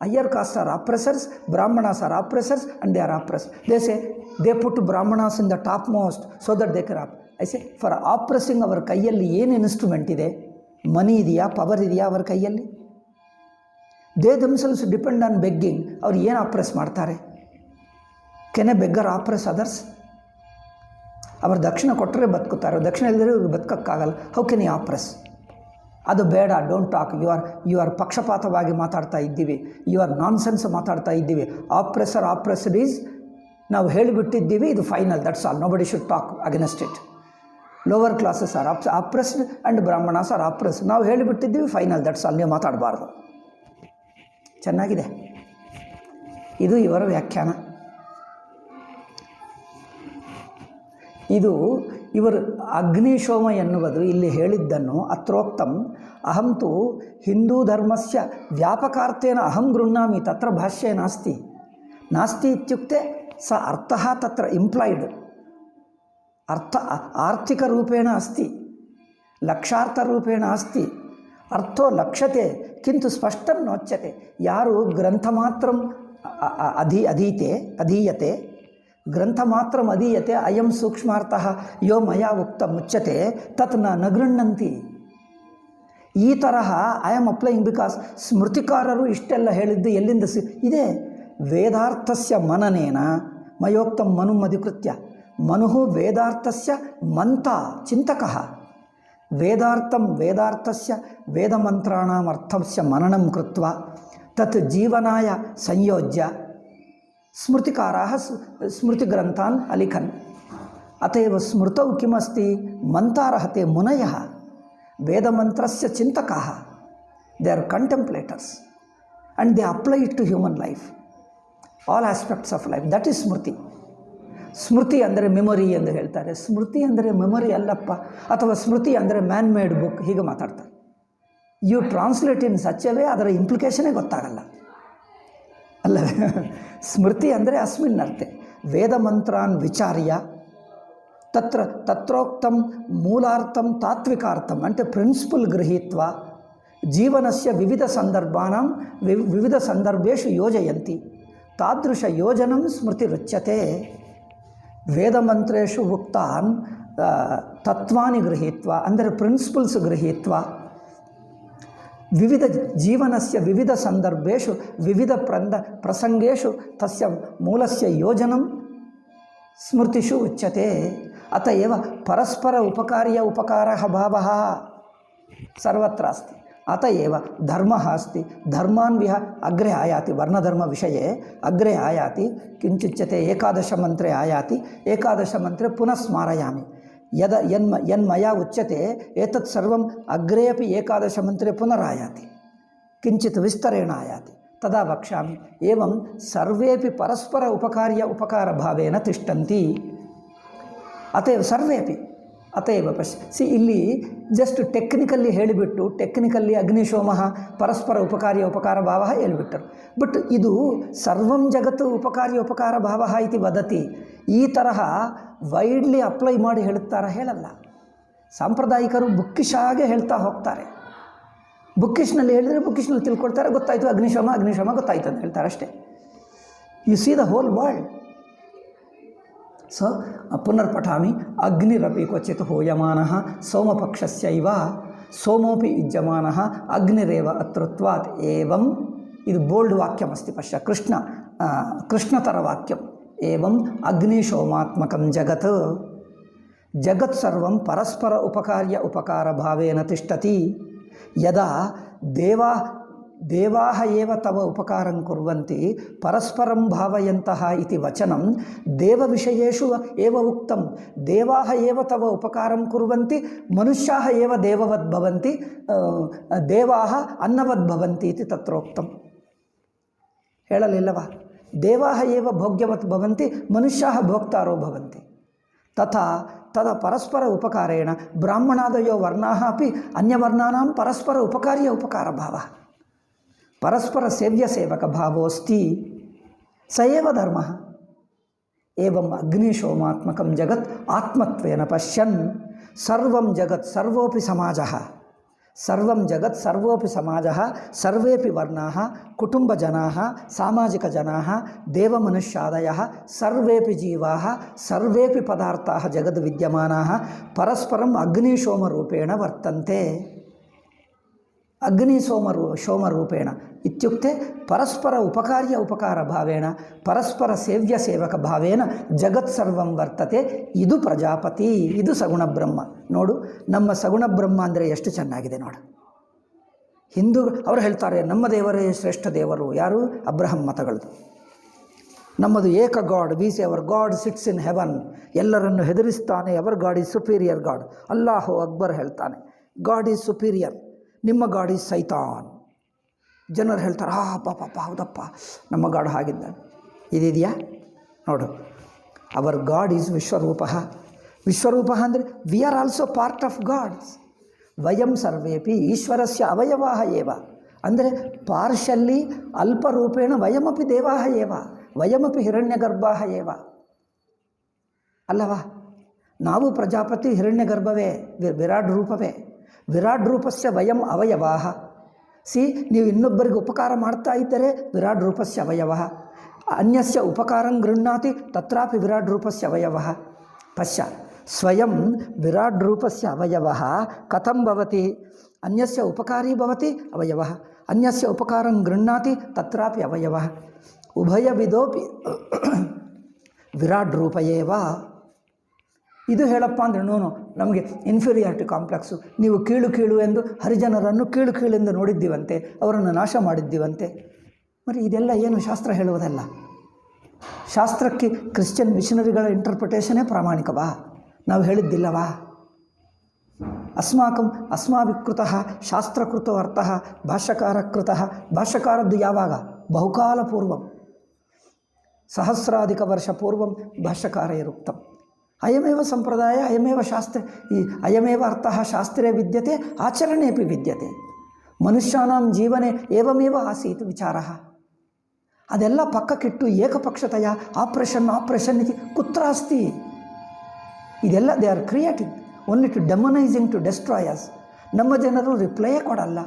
higher castes are oppressors, brahmanas are oppressors, and they are oppressed. They say they put brahmanas in the topmost so that they can I say, for oppressing our ಕೈಯಲ್ಲಿ ಏನು instrument ಇದೆ? ಮನಿ ಇದೆಯಾ, power ಇದೆಯಾ ಅವರ ಕೈಯಲ್ಲಿ? They themselves depend on begging. ಅವ್ರು ಏನು oppress ಮಾಡ್ತಾರೆ? Can a beggar oppress others? ಅವರು ದಕ್ಷಿಣ ಕೊಟ್ಟರೆ ಬದುಕುತ್ತಾರೆ, ದಕ್ಷಿಣ ಇಲ್ಲದೆ ಇವ್ರಿಗೆ ಬದುಕೋಕ್ಕಾಗಲ್ಲ. How can you oppress? ಅದು ಬೇಡ, ಡೋಂಟ್ ಟಾಕ್. ಯು ಆರ್ ಪಕ್ಷಪಾತವಾಗಿ ಮಾತಾಡ್ತಾ ಇದ್ದೀವಿ, ಯು ಆರ್ ನಾನ್ಸೆನ್ಸ್ ಮಾತಾಡ್ತಾ ಇದ್ದೀವಿ. ಆಪ್ರೆಸ್ಡ್ ಈಸ್ ನಾವು ಹೇಳಿಬಿಟ್ಟಿದ್ದೀವಿ, ಇದು final, that's all, nobody should talk against it. Lower classes are oppressed and Brahmanas are oppressed. ನಾವು ಹೇಳಿಬಿಟ್ಟಿದ್ದೀವಿ, ಫೈನಲ್, ದಟ್ಸ್ ಆಲ್, ನೀವು ಮಾತಾಡಬಾರ್ದು. ಚೆನ್ನಾಗಿದೆ. ಇದು ಇವರ ವ್ಯಾಖ್ಯಾನ. ಇದು ಇವರು ಅಗ್ನಿಶೋಮ ಎನ್ನುವುದು ಇಲ್ಲಿ ಹೇಳಿದ್ದನ್ನು ಅತ್ರೋಕ್ತಂ ಅಹಂ ತು ಹಿಂದೂ ಧರ್ಮಸ್ಯ ವ್ಯಾಪಕಾರ್ಥೇನ ಅಹಂ ಗೃಹ್ಣಾಮಿ ತತ್ರ ಭಾಷ್ಯೇ ನಾಸ್ತಿ. ನಾಸ್ತಿ ಇತ್ಯುಕ್ತೆ ಸ ಅರ್ಥಃ ತತ್ರ ಇಂಪ್ಲಾಯ್ಡ್, ಅರ್ಥ ಆರ್ಥಿಕರೂಪೇಣ ಅಸ್ತಿ, ಲಕ್ಷಾರ್ಥರೂಪೇಣ ಅಸ್ತಿ, ಅರ್ಥೋ ಲಕ್ಷ್ಯತೆ ಕಿಂತು ಸ್ಪಷ್ಟಂ ನೋಚ್ಯತೆ. ಯಾರು ಗ್ರಂಥಮಾತ್ರಂ ಅಧೀಯತೆ ಗ್ರಂಥಮಾತ್ರಂ ಅಧೀಯತೆ ಅಯಂ ಸೂಕ್ಷ್ಮಾರ್ಥಃ ಯೋ ಮಯಾ ಉಕ್ತ ಮುಚ್ಯತೆ ತತ್ ನ ಗೃಹ್ಣಂತಿ. ಈ ತರಹ ಐ ಆಮ್ ಅಪ್ಲೈಯಿಂಗ್ ಬಿಕಾಸ್ ಸ್ಮೃತಿಕಾರರು ಇಷ್ಟೆಲ್ಲ ಹೇಳಿದ್ದು ಎಲ್ಲಿಂದ ಇದೆ. ವೇದಾರ್ಥಸ್ಯ ಮನನೇನ ಮಯೋಕ್ತಂ ಮನು ಅಧಿಕೃತ್ಯ. ಮನುಃ ವೇದಾರ್ಥಸ್ಯ ಮಂತ ಚಿಂತಕಃ. ವೇದಾರ್ಥಸ್ಯ ವೇದಮಂತ್ರಾಣಾಂ ಅರ್ಥಸ್ಯ ಮನನಂ ಕೃತ್ವ ತತ್ ಜೀವನಾಯ ಸಂಯೋಜ್ಯ ಸ್ಮೃತಿಕಾರಾಃ ಸ್ಮೃತಿಗ್ರಂಥಾನ್ ಅಲಿಖನ್. ಅತಯವ ಸ್ಮೃತೌ ಕಿಮಸ್ತಿ ಮಂತಾರಃ ತೇ ಮುನಯಃ ವೇದಮಂತ್ರಸ್ಯ ಚಿಂತಕಾಃ. They are contemplators and they apply it to human life, all aspects of life. That is smriti. ಸ್ಮೃತಿ ಅಂದರೆ ಮೆಮೊರಿ ಎಂದು ಹೇಳ್ತಾರೆ. ಸ್ಮೃತಿ ಅಂದರೆ ಮೆಮೊರಿ ಅಲ್ಲಪ್ಪ, ಅಥವಾ ಸ್ಮೃತಿ ಅಂದರೆ ಮ್ಯಾನ್ ಮೇಡ್ ಬುಕ್, ಹೀಗೆ ಮಾತಾಡ್ತಾರೆ. You translate in such a way, ಅದರ ಇಂಪ್ಲಿಕೇಶನೇ ಗೊತ್ತಾಗಲ್ಲ ಅಲ್ಲವೇ. ಸ್ಮೃತಿ ಅಂದರೆ ಅಸ್ಮಿನ್ ಅರ್ಥೆ ವೇದಮಂತ್ರಾನ್ ವಿಚಾರ್ಯ ತತ್ರೋಕ್ತಂ ಮೂಲಾರ್ಥಂ ತಾತ್ವಿಕಾರ್ಥಂ అంటే ಪ್ರಿನ್ಸಿಪಲ್ ಗೃಹೀತ್ವ ಜೀವನಸ್ಯ ವಿವಿಧ ಸಂದರ್ಭಾನಾಂ ವಿವಿಧ ಸಂದರ್ಭೇಷು ಯೋಜಯಂತಿ ತಾದೃಶ ಯೋಜನಂ ಸ್ಮೃತಿ ರುಚ್ಯತೆ. ವೇದಮಂತ್ರೇಷು ಉಕ್ತಾನ್ ತತ್ವಾನಿ ಗೃಹೀತ್ವ ಅಂದರೆ ಪ್ರಿನ್ಸಿಪಲ್ಸ್ ಗೃಹೀತ್ವ ವಿವಿಧ ಜೀವನಸ್ಯ ವಿವಿಧ ಸಂದರ್ಭೇಷು ವಿವಿಧ ಪ್ರಸಂಗೇಷು ತಸ್ಯ ಮೂಲಸ್ಯ ಯೋಜನಂ ಸ್ಮೃತಿಷು ಉಚ್ಯತೆ. ಅತಏವ ಪರಸ್ಪರ ಉಪಕಾರ್ಯ ಉಪಕಾರಃ ಭಾವಃ ಸರ್ವತ್ರ ಅಸ್ತಿ. ಅತಏವ ಧರ್ಮಃ ಅಸ್ತಿ. ಧರ್ಮಾನ್ ವಿಹ ಅಗ್ರೆ ಆಯಾತಿ. ವರ್ಣಧರ್ಮ ವಿಷಯೇ ಅಗ್ರೆ ಆಯಾತಿ. ಕಿಂಚುಚ್ಯತೆ ಏಕಾದಶ ಮಂತ್ರೆ ಆಯಾತಿ. ಏಕಾದಶ ಮಂತ್ರೆ ಪುನಃ ಸ್ಮಾರಯಾಮಿ. ಯನ್ಮಯಾ ಉಚ್ಯತೆ ಏತತ್ ಸರ್ವಂ ಅಗ್ರೆ ಅಪಿ ಏಕಾದಶ ಮಂತ್ರೆ ಪುನರಾಯಾತಿ ಕಿಂಚಿತ್ ವಿಸ್ತರೇಣ ಆಯಾತಿ ತದಾ ವಕ್ಷ್ಯಾಮಿ. ಏವಂ ಸರ್ವೇಪಿ ಪರಸ್ಪರ ಉಪಕಾರ್ಯ ಉಪಕಾರ ಭಾವೇನ ತಿಷ್ಟಂತಿ. ಅತೇವ ಸರ್ವೇಪಿ ಅತೇವ ಪಶ್ಯ. ಇಲ್ಲಿ ಜಸ್ಟ್ ಟೆಕ್ನಿಕಲ್ಲಿ ಹೇಳಿಬಿಟ್ಟು ಟೆಕ್ನಿಕಲ್ಲಿ ಅಗ್ನಿಶೋಮಃ ಪರಸ್ಪರ ಉಪಕಾರ್ಯ ಉಪಕಾರ ಭಾವ ಹೇಳಿಬಿಟ್ಟರು. ಬಟ್ ಇದು ಸರ್ವಂ ಜಗತ್ತು ಉಪಕಾರ್ಯ ಉಪಕಾರ ಭಾವ ಇತಿ ವದತಿ. ಈ ತರಹ ವೈಡ್ಲಿ ಅಪ್ಲೈ ಮಾಡಿ ಹೇಳಲ್ಲ. ಸಾಂಪ್ರದಾಯಿಕರು ಬುಕ್ಕಿಶಾಗೆ ಹೇಳ್ತಾ ಹೋಗ್ತಾರೆ. ಬುಕ್ಕಿಶ್ನಲ್ಲಿ ಹೇಳಿದರೆ ಬುಕ್ಕಿಶ್ನಲ್ಲಿ ತಿಳ್ಕೊಳ್ತಾರೆ, ಗೊತ್ತಾಯಿತು ಅಗ್ನಿಶೋಮ ಗೊತ್ತಾಯಿತು ಅಂತ ಹೇಳ್ತಾರೆ ಅಷ್ಟೇ. You see the whole world. So ಪುನರ್ಪಠಾಮಿ. ಅಗ್ನಿರಪಿ ಕ್ವಚಿತ್ ಹೂಯಮಾನಃ ಸೋಮಪಕ್ಷಸ್ಯೈವ ಸೋಮೋಪಿ ಯುಜ್ಯಮಾನಃ ಅಗ್ನಿರೇವ ಅತೃತ್ವಾತ್ ಏವಂ. ಇದು ಬೋಲ್ಡ್ ವಾಕ್ಯಮಸ್ತಿ ಪಶ್ಯ. ಕೃಷ್ಣತರ ವಾಕ್ಯಂ. ಏವಂ ಅಗ್ನಿಶೋಮಾತ್ಮಕಂ ಜಗತ್ ಜಗತ್ ಸರ್ವಂ ಪರಸ್ಪರ ಉಪಕಾರ್ಯ ಉಪಕಾರ ಭಾವೇನ ತಿಷ್ಟತಿ. ಯದಾ ದೇವಾಃ ಏವ ತವ ಉಪಕಾರಂ ಕುರ್ವಂತಿ ಪರಸ್ಪರಂ ಭಾವಯಂತಃ ಇತಿ ವಚನಂ ದೇವವಿಷಯೇಷು ಏವ ಉಕ್ತಂ. ದೇವಾಃ ಏವ ತವ ಉಪಕಾರಂ ಕುರ್ವಂತಿ ಮನುಷ್ಯಾಃ ಏವ ದೇವವದ್ ಭವಂತಿ ದೇವಾಃ ಅನ್ನವದ್ ಭವಂತಿ ಇತಿ ತತ್ರೋಕ್ತಂ. ಹೇಳಲಿಲ್ಲವಾ? ದೇವಾಃ ಏವ ಭೋಗ್ಯವತ್ ಭವಂತಿ ಮನುಷ್ಯಾಃ ಭೋಕ್ತಾರೋ ಭವಂತಿ. ತದ ಪರಸ್ಪರ ಉಪಕಾರೇಣ ಬ್ರಾಹ್ಮಣಾದಯೋ ವರ್ಣಾಃ ಅಪಿ ಅನ್ಯವರ್ಣಾನಾಂ ಪರಸ್ಪರ ಉಪಕಾರ್ಯ ಉಪಕಾರ ಭಾವಃ ಪರಸ್ಪರ ಸೇವ್ಯ ಸೇವಕ ಭಾವೋಸ್ತಿ ಸ ಏವ ಧರ್ಮಃ. ಏವಂ ಅಗ್ನಿಶೋಮಾತ್ಮಕಂ ಜಗತ್ ಆತ್ಮತ್ವೇನ ಪಶ್ಯನ್ ಸರ್ವಂ ಜಗತ್ ಸರ್ವೋಪಿ ಸಮಾಜಃ ಸರ್ವಂ ಜಗತ್ ಸರ್ವೋಪಿ ಸಮಾಜಃ ಸರ್ವೇಪಿ ವರ್ಣಾಃ ಕುಟುಂಬಜನಾಃ ಸಾಮಾಜಿಕಜನಾಃ ದೇವಮನುಷ್ಯಾದಯಃ ಸರ್ವೇಪಿ ಜೀವಾಃ ಸರ್ವೇಪಿ ಪದಾರ್ಥಾಃ ಜಗದ್ ವಿದ್ಯಮಾನಾಃ ಪರಸ್ಪರಂ ಅಗ್ನಿಶೋಮರೂಪೇಣ ವರ್ತಂತೆ. ಅಗ್ನಿಶೋಮರೂಪೇಣ ಇತ್ಯುಕ್ತೆ ಪರಸ್ಪರ ಉಪಕಾರ್ಯ ಉಪಕಾರ ಭಾವೇನ ಪರಸ್ಪರ ಸೇವ್ಯ ಸೇವಕ ಭಾವೇನ ಜಗತ್ ಸರ್ವಂ ವರ್ತತೆ. ಇದು ಪ್ರಜಾಪತಿ, ಇದು ಸಗುಣ ಬ್ರಹ್ಮ. ನೋಡು, ನಮ್ಮ ಸಗುಣ ಬ್ರಹ್ಮ ಅಂದರೆ ಎಷ್ಟು ಚೆನ್ನಾಗಿದೆ ನೋಡು. ಹಿಂದೂ ಅವರು ಹೇಳ್ತಾರೆ ನಮ್ಮ ದೇವರೇ ಶ್ರೇಷ್ಠ ದೇವರು. ಯಾರು? ಅಬ್ರಹಂ ಮತಗಳದು. ನಮ್ಮದು ಏಕ God. We say our God sits in heaven. ಎಲ್ಲರನ್ನು ಹೆದರಿಸ್ತಾನೆ. Our God is superior God. ಅಲ್ಲಾಹು ಅಕ್ಬರ್ ಹೇಳ್ತಾನೆ, ಗಾಡ್ ಈಸ್ ಸುಪೀರಿಯರ್. ನಿಮ್ಮ ಗಾಡ್ ಈಸ್ ಸೈತಾನ್. ಜನರು ಹೇಳ್ತಾರೆ, ಪಾಪ ಹೌದಪ್ಪ, ನಮ್ಮ ಗಾಡ್ ಹಾಗಿದ್ದಾನೆ. ಇದಿದೆಯಾ ನೋಡು. ಅವರ್ ಗಾಡ್ ಈಸ್ ವಿಶ್ವರೂಪ. ವಿಶ್ವರೂಪ ಅಂದರೆ we are also part of gods. ವಯಂ ಸರ್ವೇಪಿ ಈಶ್ವರಸ್ಯ ಅವಯವಾಹ ಏವ. ಅಂದರೆ ಪಾರ್ಷಲ್ಲಿ ಅಲ್ಪರೂಪೇಣ ವಯಮಪಿ ದೇವಾಹ ಏವ, ವಯಮಪಿ ಹಿರಣ್ಯಗರ್ಭಾಹ ಏವ ಅಲ್ಲವಾ. ನಾವು ಪ್ರಜಾಪತಿ ಹಿರಣ್ಯಗರ್ಭವೇ, ವಿರಾಟ್ ರೂಪವೇ. ವಿರಾಟ್ ರೂಪಸ್ಯ ವಯಂ ಅವಯವಾಹ. ನೀವು ಇನ್ನೊಬ್ಬರಿಗೆ ಉಪಕಾರ ಮಾಡ್ತಾ ಇದ್ದರೆ ವಿರಾಟ್ ರೂಪಸ್ಯ ಅವಯವ. ಅನ್ಯಸ್ಯ ಉಪಕಾರಂ ಗೃಹ್ಣಾತಿ ತತ್ರಾಪಿ ವಿರಾಟ್ ರೂಪಸ್ಯ ಅವಯವ. ಪಶ್ಯ, ಸ್ವಯಂ ವಿರಾಟ್ ರೂಪಸ್ಯ ಅವಯವ ಕಥಂ ಭವತಿ? ಅನ್ಯಸ್ಯ ಉಪಕಾರಿ ಭವತಿ ಅವಯವ, ಅನ್ಯಸ್ಯ ಉಪಕಾರಂ ಗೃಹ್ಣಾತಿ ತತ್ರಾಪಿ ಅವಯವ. ಉಭಯವಿದೋಪಿ ವಿರಾಟ್ ರೂಪ ಏವ. ಇದು ಹೇಳಪ್ಪ ಅಂದರೆ ನಮಗೆ ಇನ್ಫೀರಿಯಾರಿಟಿ ಕಾಂಪ್ಲೆಕ್ಸು. ನೀವು ಕೀಳು ಎಂದು ಹರಿಜನರನ್ನು ಕೀಳೆಂದು ನೋಡಿದ್ದೀವಂತೆ, ಅವರನ್ನು ನಾಶ ಮಾಡಿದ್ದೀವಂತೆ. మరి ಇದೆಲ್ಲ ಏನು ಶಾಸ್ತ್ರ ಹೇಳುವುದಲ್ಲ. ಶಾಸ್ತ್ರಕ್ಕೆ ಕ್ರಿಶ್ಚಿಯನ್ ಮಿಷನರಿಗಳ ಇಂಟರ್ಪ್ರಿಟೇಷನೇ ಪ್ರಾಮಾಣಿಕವಾ? ನಾವು ಹೇಳಿದ್ದಿಲ್ಲವಾ? ಅಸ್ಮಾಭಿಕೃತಃ ಶಾಸ್ತ್ರಕೃತೋ ಅರ್ಥಃ ಭಾಷ್ಯಕಾರಕೃತಃ. ಭಾಷ್ಯಕಾರದ್ದು ಯಾವಾಗ? ಬಹುಕಾಲ ಪೂರ್ವಂ, ಸಹಸ್ರಾಧಿಕ ವರ್ಷ ಪೂರ್ವಂ ಭಾಷ್ಯಕಾರೈರುಕ್ತಂ. ಅಯಮೇವ ಸಂಪ್ರದಾಯ, ಅಯಮೇವ ಶಾಸ್ತ್ರ, ಈ ಅಯಮೇವ ಅರ್ಥಃ ಶಾಸ್ತ್ರೇ ವಿದ್ಯತೆ ಆಚರಣೆಯಪಿ ವಿದ್ಯತೆ. ಮನುಷ್ಯಾನಾಂ ಜೀವನೆ ಏವಮೇವ ಆಸೀತ್ ವಿಚಾರಃ. ಅದೆಲ್ಲ ಪಕ್ಕಕ್ಕಿಟ್ಟು ಏಕಪಕ್ಷತೆಯ ಆಪ್ರೇಷನ್ ಇತಿ ಕುತ್ರ ಅಸ್ತಿ? ಇದೆಲ್ಲ they are creating only to demonising, to destroy us. ನಮ್ಮ ಜನರು ರಿಪ್ಲೈಯೇ ಕೊಡಲ್ಲ.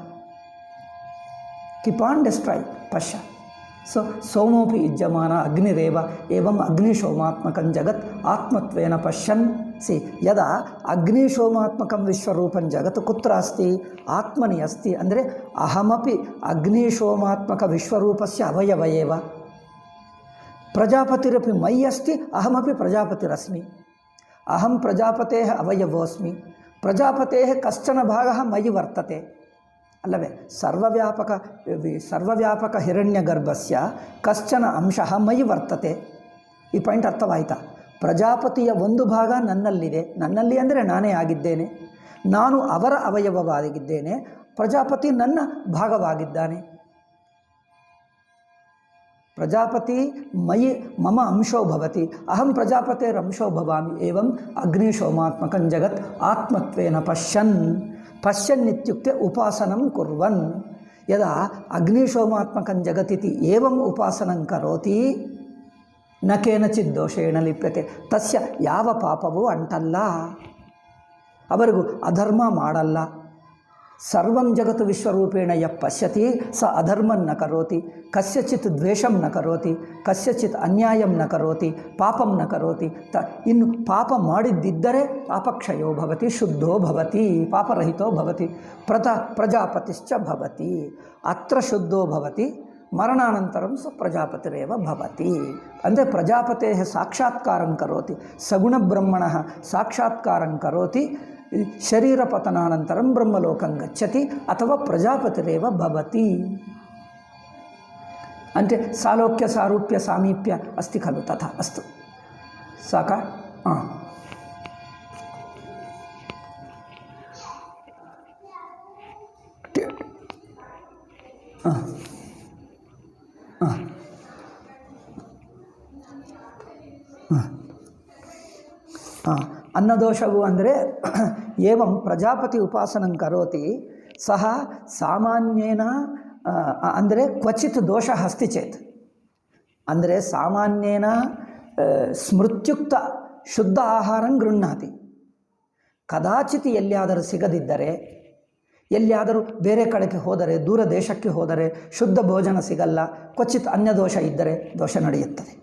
Keep on destroy. ಪಶ್ಯ. ಸೊ ಸೋಮೋಪಿ ಯುಜ್ಯಮಾನ ಅಗ್ನಿರೇವ ಏವಂ ಅಗ್ನಿಶೋಮಾತ್ಮಕಂ ಜಗತ್ ಆತ್ಮತ್ವೇನ ಪಶ್ಯನ್. ಯದಾ ಅಗ್ನಿಶೋಮಾತ್ಮಕಂ ವಿಶ್ವರೂಪಂ ಜಗತ್ ಕುತ್ರ ಅಸ್ತಿ? ಆತ್ಮನಿ ಅಸ್ತಿ. ಅಂದರೆ ಅಹಮಪಿ ಅಗ್ನಿಶೋಮಾತ್ಮಕ ವಿಶ್ವರೂಪಸ್ಯ ಅವಯವ ಏವ. ಪ್ರಜಾಪತಿರಪಿ ಮಯಿ ಅಸ್ತಿ, ಅಹಮಪಿ ಪ್ರಜಾಪತಿರಸ್ಮಿ. ಅಹಂ ಪ್ರಜಾಪತೇಃ ಅವಯವೋಸ್ಮಿ. ಪ್ರಜಾಪತೇಃ ಕಶ್ಚನ ಭಾಗಃ ಮಯಿ ವರ್ತತೆ. ಅಲ್ಲವೇ? ಸರ್ವವ್ಯಾಪಕ ಹಿರಣ್ಯಗರ್ಭಸ್ಯ ಕಶ್ಚನ ಅಂಶಃ ಮಯಿ ವರ್ತತೆ. ಈ ಪಾಯಿಂಟ್ ಅರ್ಥವಾಯಿತಾ? ಪ್ರಜಾಪತಿಯ ಒಂದು ಭಾಗ ನನ್ನಲ್ಲಿದೆ. ನನ್ನಲ್ಲಿ ಅಂದರೆ ನಾನೇ ಆಗಿದ್ದೇನೆ. ನಾನು ಅವರ ಅವಯವವಾಗಿದ್ದೇನೆ. ಪ್ರಜಾಪತಿ ನನ್ನ ಭಾಗವಾಗಿದ್ದಾನೆ. ಪ್ರಜಾಪತಿ ಮಯಿ ಮಮ ಅಂಶೋ ಭವತಿ, ಅಹಂ ಪ್ರಜಾಪತೇರಂಶೋ ಭವಾಮಿ. ಏವಂ ಅಗ್ನಿಶೋಮಾತ್ಮಕಂ ಜಗತ್ ಆತ್ಮತ್ವೇನ ಪಶ್ಯನ್. ಪಶ್ಯನ್ ಇತ್ಯುಕ್ತೆ ಉಪಾಸನಂ ಕುರ್ವನ್. ಯದಾ ಅಗ್ನಿಶೋಮಾತ್ಮಕಂ ಜಗತ್ತಿತಿ ಏವಂ ಉಪಾಸನಂ ಕರೋತಿ ನ ಕೇನಚಿತ್ ದೋಷೇಣ ಲಿಪ್ಯತೆ. ತಸ್ಯ ಯಾವ ಪಾಪವೂ ಅಂಟಲ್ಲ, ಅವರಿಗೂ ಅಧರ್ಮ ಮಾಡಲ್ಲ. ಸರ್ವಂ ಜಗತ್ತು ವಿಶ್ವರೂಪೇಣ ಯ ಪಶ್ಯತಿ ಸ ಅಧರ್ಮಂ ನ ಕರೋತಿ, ಕಸ್ಯಚಿತ್ ದ್ವೇಷಂ ನ ಕರೋತಿ, ಕಸ್ಯಚಿತ್ ಅನ್ಯಾಯಂ ನ ಕರೋತಿ, ಪಾಪಂ ನ ಕರೋತಿ. ಇನ್ನು ಪಾಪ ಮಾಡಿದ್ದಿದ್ದರೆ ಪಾಪಕ್ಷಯೋ ಭವತಿ, ಶುದ್ಧೋ ಭವತಿ, ಪಾಪರಹಿತೋ ಭವತಿ, ಪ್ರಜಾಪತಿಶ್ಚ ಭವತಿ. ಅತ್ರ ಶುದ್ಧೋ ಭವತಿ, ಮರಣಾನಂತರಂ ಸ ಪ್ರಜಾಪತಿರೇವ ಭವತಿ. ಅಂದರೆ ಪ್ರಜಾಪತೆ ಸಾಕ್ಷಾತ್ಕಾರಂ ಕರೋತಿ, ಸಗುಣಬ್ರಹ್ಮಣಃ ಸಾಕ್ಷಾತ್ಕಾರಂ ಕರೋತಿ, ಶರೀರಪತನಾನಂತರಂ ಬ್ರಹ್ಮಲೋಕಂ ಗಚ್ಚತಿ ಅಥವಾ ಪ್ರಜಾಪತಿರೇವ ಭವತಿ. ಅಂದರೆ ಸಾಲೋಕ್ಯ ಸಾರೂಪ್ಯ ಸಾಮೀಪ್ಯ ಅಸ್ತಿ ಖಲು ತಥಾ. ಅಸ್ತು ಸಾಕಾ? ಹಾಂ. ಅನ್ನದೋಷವು ಅಂದರೆ ಏವಂ ಪ್ರಜಾಪತಿ ಉಪಾಸನಂ ಕರೋತಿ ಸಹ ಸಾಮಾನ್ಯೇನ, ಅಂದರೆ ಕ್ವಚಿತ್ ದೋಷ ಅಸ್ತಿ ಚೇತ್. ಅಂದರೆ ಸಾಮಾನ್ಯೇನ ಸ್ಮೃತ್ಯುಕ್ತ ಶುದ್ಧ ಆಹಾರಂ ಗೃಹ್ಣಾತಿ. ಕದಾಚಿತ್ ಎಲ್ಲಿಯಾದರೂ ಸಿಗದಿದ್ದರೆ, ಎಲ್ಲಿಯಾದರೂ ಬೇರೆ ಕಡೆಗೆ ಹೋದರೆ, ದೂರ ದೇಶಕ್ಕೆ ಹೋದರೆ ಶುದ್ಧ ಭೋಜನ ಸಿಗಲ್ಲ, ಕ್ವಚಿತ್ ಅನ್ಯದೋಷ ಇದ್ದರೆ ದೋಷ ನಡೆಯುತ್ತದೆ.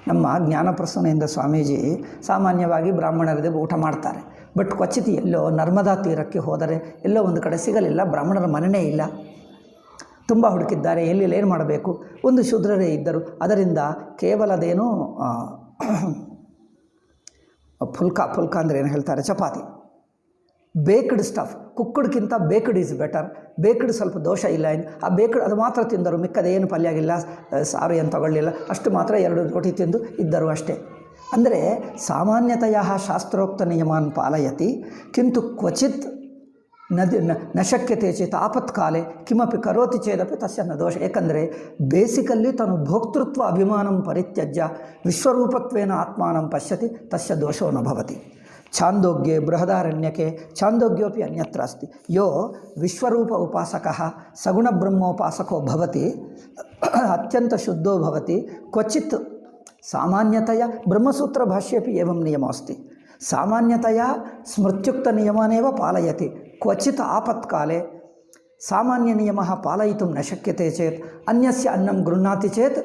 ನಮ್ಮ ಜ್ಞಾನಪ್ರಸೂನೆಯಿಂದ ಸ್ವಾಮೀಜಿ ಸಾಮಾನ್ಯವಾಗಿ ಬ್ರಾಹ್ಮಣರದೇ ಊಟ ಮಾಡ್ತಾರೆ. ಬಟ್ ಕ್ವಚಿತ್ ಎಲ್ಲೋ ನರ್ಮದಾ ತೀರಕ್ಕೆ ಹೋದರೆ ಎಲ್ಲೋ ಒಂದು ಕಡೆ ಸಿಗಲಿಲ್ಲ, ಬ್ರಾಹ್ಮಣರ ಮನೆಯೇ ಇಲ್ಲ, ತುಂಬ ಹುಡುಕಿದ್ದಾರೆ, ಎಲ್ಲಿಲ್ಲ, ಏನು ಮಾಡಬೇಕು? ಒಂದು ಶೂದ್ರರೇ ಇದ್ದರು. ಅದರಿಂದ ಕೇವಲದೇನು ಫುಲ್ಕ ಅಂದರೆ ಏನು ಹೇಳ್ತಾರೆ, ಚಪಾತಿ, ಬೇಕ್ಡ್ ಸ್ಟಫ್, ಕುಕ್ಕಡ್ಗಿಂತ ಬೇಕ್ಡ್ ಈಸ್ ಬೆಟರ್. ಬೇಕ್ಡ್ ಸ್ವಲ್ಪ ದೋಷ ಇಲ್ಲ, ಆ ಬೇಕ್ಡ್ ಅದು ಮಾತ್ರ ತಿಂದರು, ಮಿಕ್ಕದೇನು ಪಲ್ಯ ಆಗಿಲ್ಲ, ಸಾರು ಏನು ತಗೊಳ್ಳಿಲ್ಲ, ಅಷ್ಟು ಮಾತ್ರ 2 ರೋಟಿ ತಿಂದು ಇದ್ದರು ಅಷ್ಟೇ. ಅಂದರೆ ಸಾಮಾನ್ಯತೆಯ ಶಾಸ್ತ್ರೋಕ್ತ ನಿಯಮಾನ್ ಪಾಲಯತಿ ಕಿಂತು ಕ್ವಚಿತ್ ನ ಶಕ್ಯತೆ ಚೇತ್ ಆಪತ್ಕಾಲೆ ಕಿಮಪಿ ಕರೋತಿ ಚೇದಪಿ ತಸ್ಯ ನ ದೋಷ. ಏಕೆಂದರೆ ಬೇಸಿಕಲ್ಲಿ ತನು ಭೋಕ್ತೃತ್ವ ಅಭಿಮಾನಂ ಪರಿತ್ಯಜ್ಯ ವಿಶ್ವರೂಪತ್ವೇನ ಆತ್ಮಾನಂ ಪಶ್ಯತಿ ತಸ್ಯ ದೋಷೋ ನ ಭವತಿ. ಛಾಂದೋಗ್ಯೆ ಬೃಹದಾರಣ್ಯಕೆ ಛಾಂದೋಗ್ಯೋಪಿ ಅನ್ಯತ್ರ ಅಸ್ತಿ. ಯೋ ವಿಶ್ವರೂಪ ಉಪಾಸಕಃ ಸಗುಣಬ್ರಹ್ಮೋಪಾಸಕೋ ಭವತಿ ಅತ್ಯಂತ ಶುದ್ಧೋ ಭವತಿ ಕ್ವಚಿತ್ ಸಾಮಾನ್ಯತೆಯ ಬ್ರಹ್ಮಸೂತ್ರ ಭಾಷ್ಯಪಿ ಏವಂ ನಿಯಮೋಸ್ತಿ. ಸಾಮಾನ್ಯತೆಯ ಸ್ಮೃತ್ಯುಕ್ತ ನಿಯಮನೇವ ಪಾಲಯತಿ ಕ್ವಚಿತ್ ಆಪತ್ಕಾಲೆ ಸಾಮಾನ್ಯ ನಿಯಮ ಪಾಲಯಿತು ನ ಶಕ್ಯತೆ ಚೇತ್ ಅನ್ಯಸ್ಯ ಅನ್ನಂ ಗೃಹ್ಣಾತಿ ಚೇತ್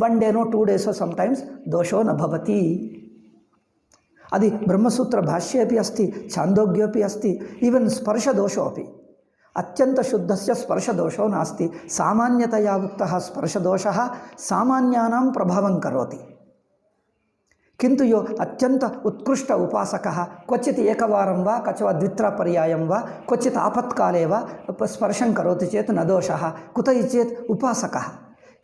1 ಡೇನೋ 2 ಡೇಸೋ ಸಮಟೈಮ್ಸ್ ದೋಷೋ ನ ಭವತಿ. ಅದು ಬ್ರಹ್ಮಸೂತ್ರ ಭಾಷ್ಯೇಪಿ ಅಸ್ತಿ, ಛಾಂದೋಗ್ಯೋಪಿ ಅಸ್ತಿ, ಈವನ್ ಸ್ಪರ್ಶದೋಷೋಪಿ. ಅತ್ಯಂತ ಶುದ್ಧಸ್ಯ ಸ್ಪರ್ಶದೋಷೋ ನಾಸ್ತಿ. ಸಾಮಾನ್ಯತೆಯ ಉಕ್ತಃ ಸ್ಪರ್ಶದೋಷಃ ಸಾಮಾನ್ಯಾನಾಂ ಪ್ರಭಾವಂ ಕರೋತಿ. ಕಿಂತು ಯೋ ಅತ್ಯಂತ ಉತ್ಕೃಷ್ಟ ಉಪಾಸಕಃ ಕ್ವಚಿತ್ ಏಕವಾರಂ ವಾ ಕಚವಾ ದ್ವಿತ್ರ ಪರ್ಯಾಯಂ ವಾ ಕ್ವಚಿತ್ ಆಪತ್ಕಾಲೇ ವಾ ಸ್ಪರ್ಶಂ ಕರೋತಿ ಚೇತ್ ನ ದೋಷಃ. ಕುತ ಚೇತ್ ಉಪಾಸಕಃ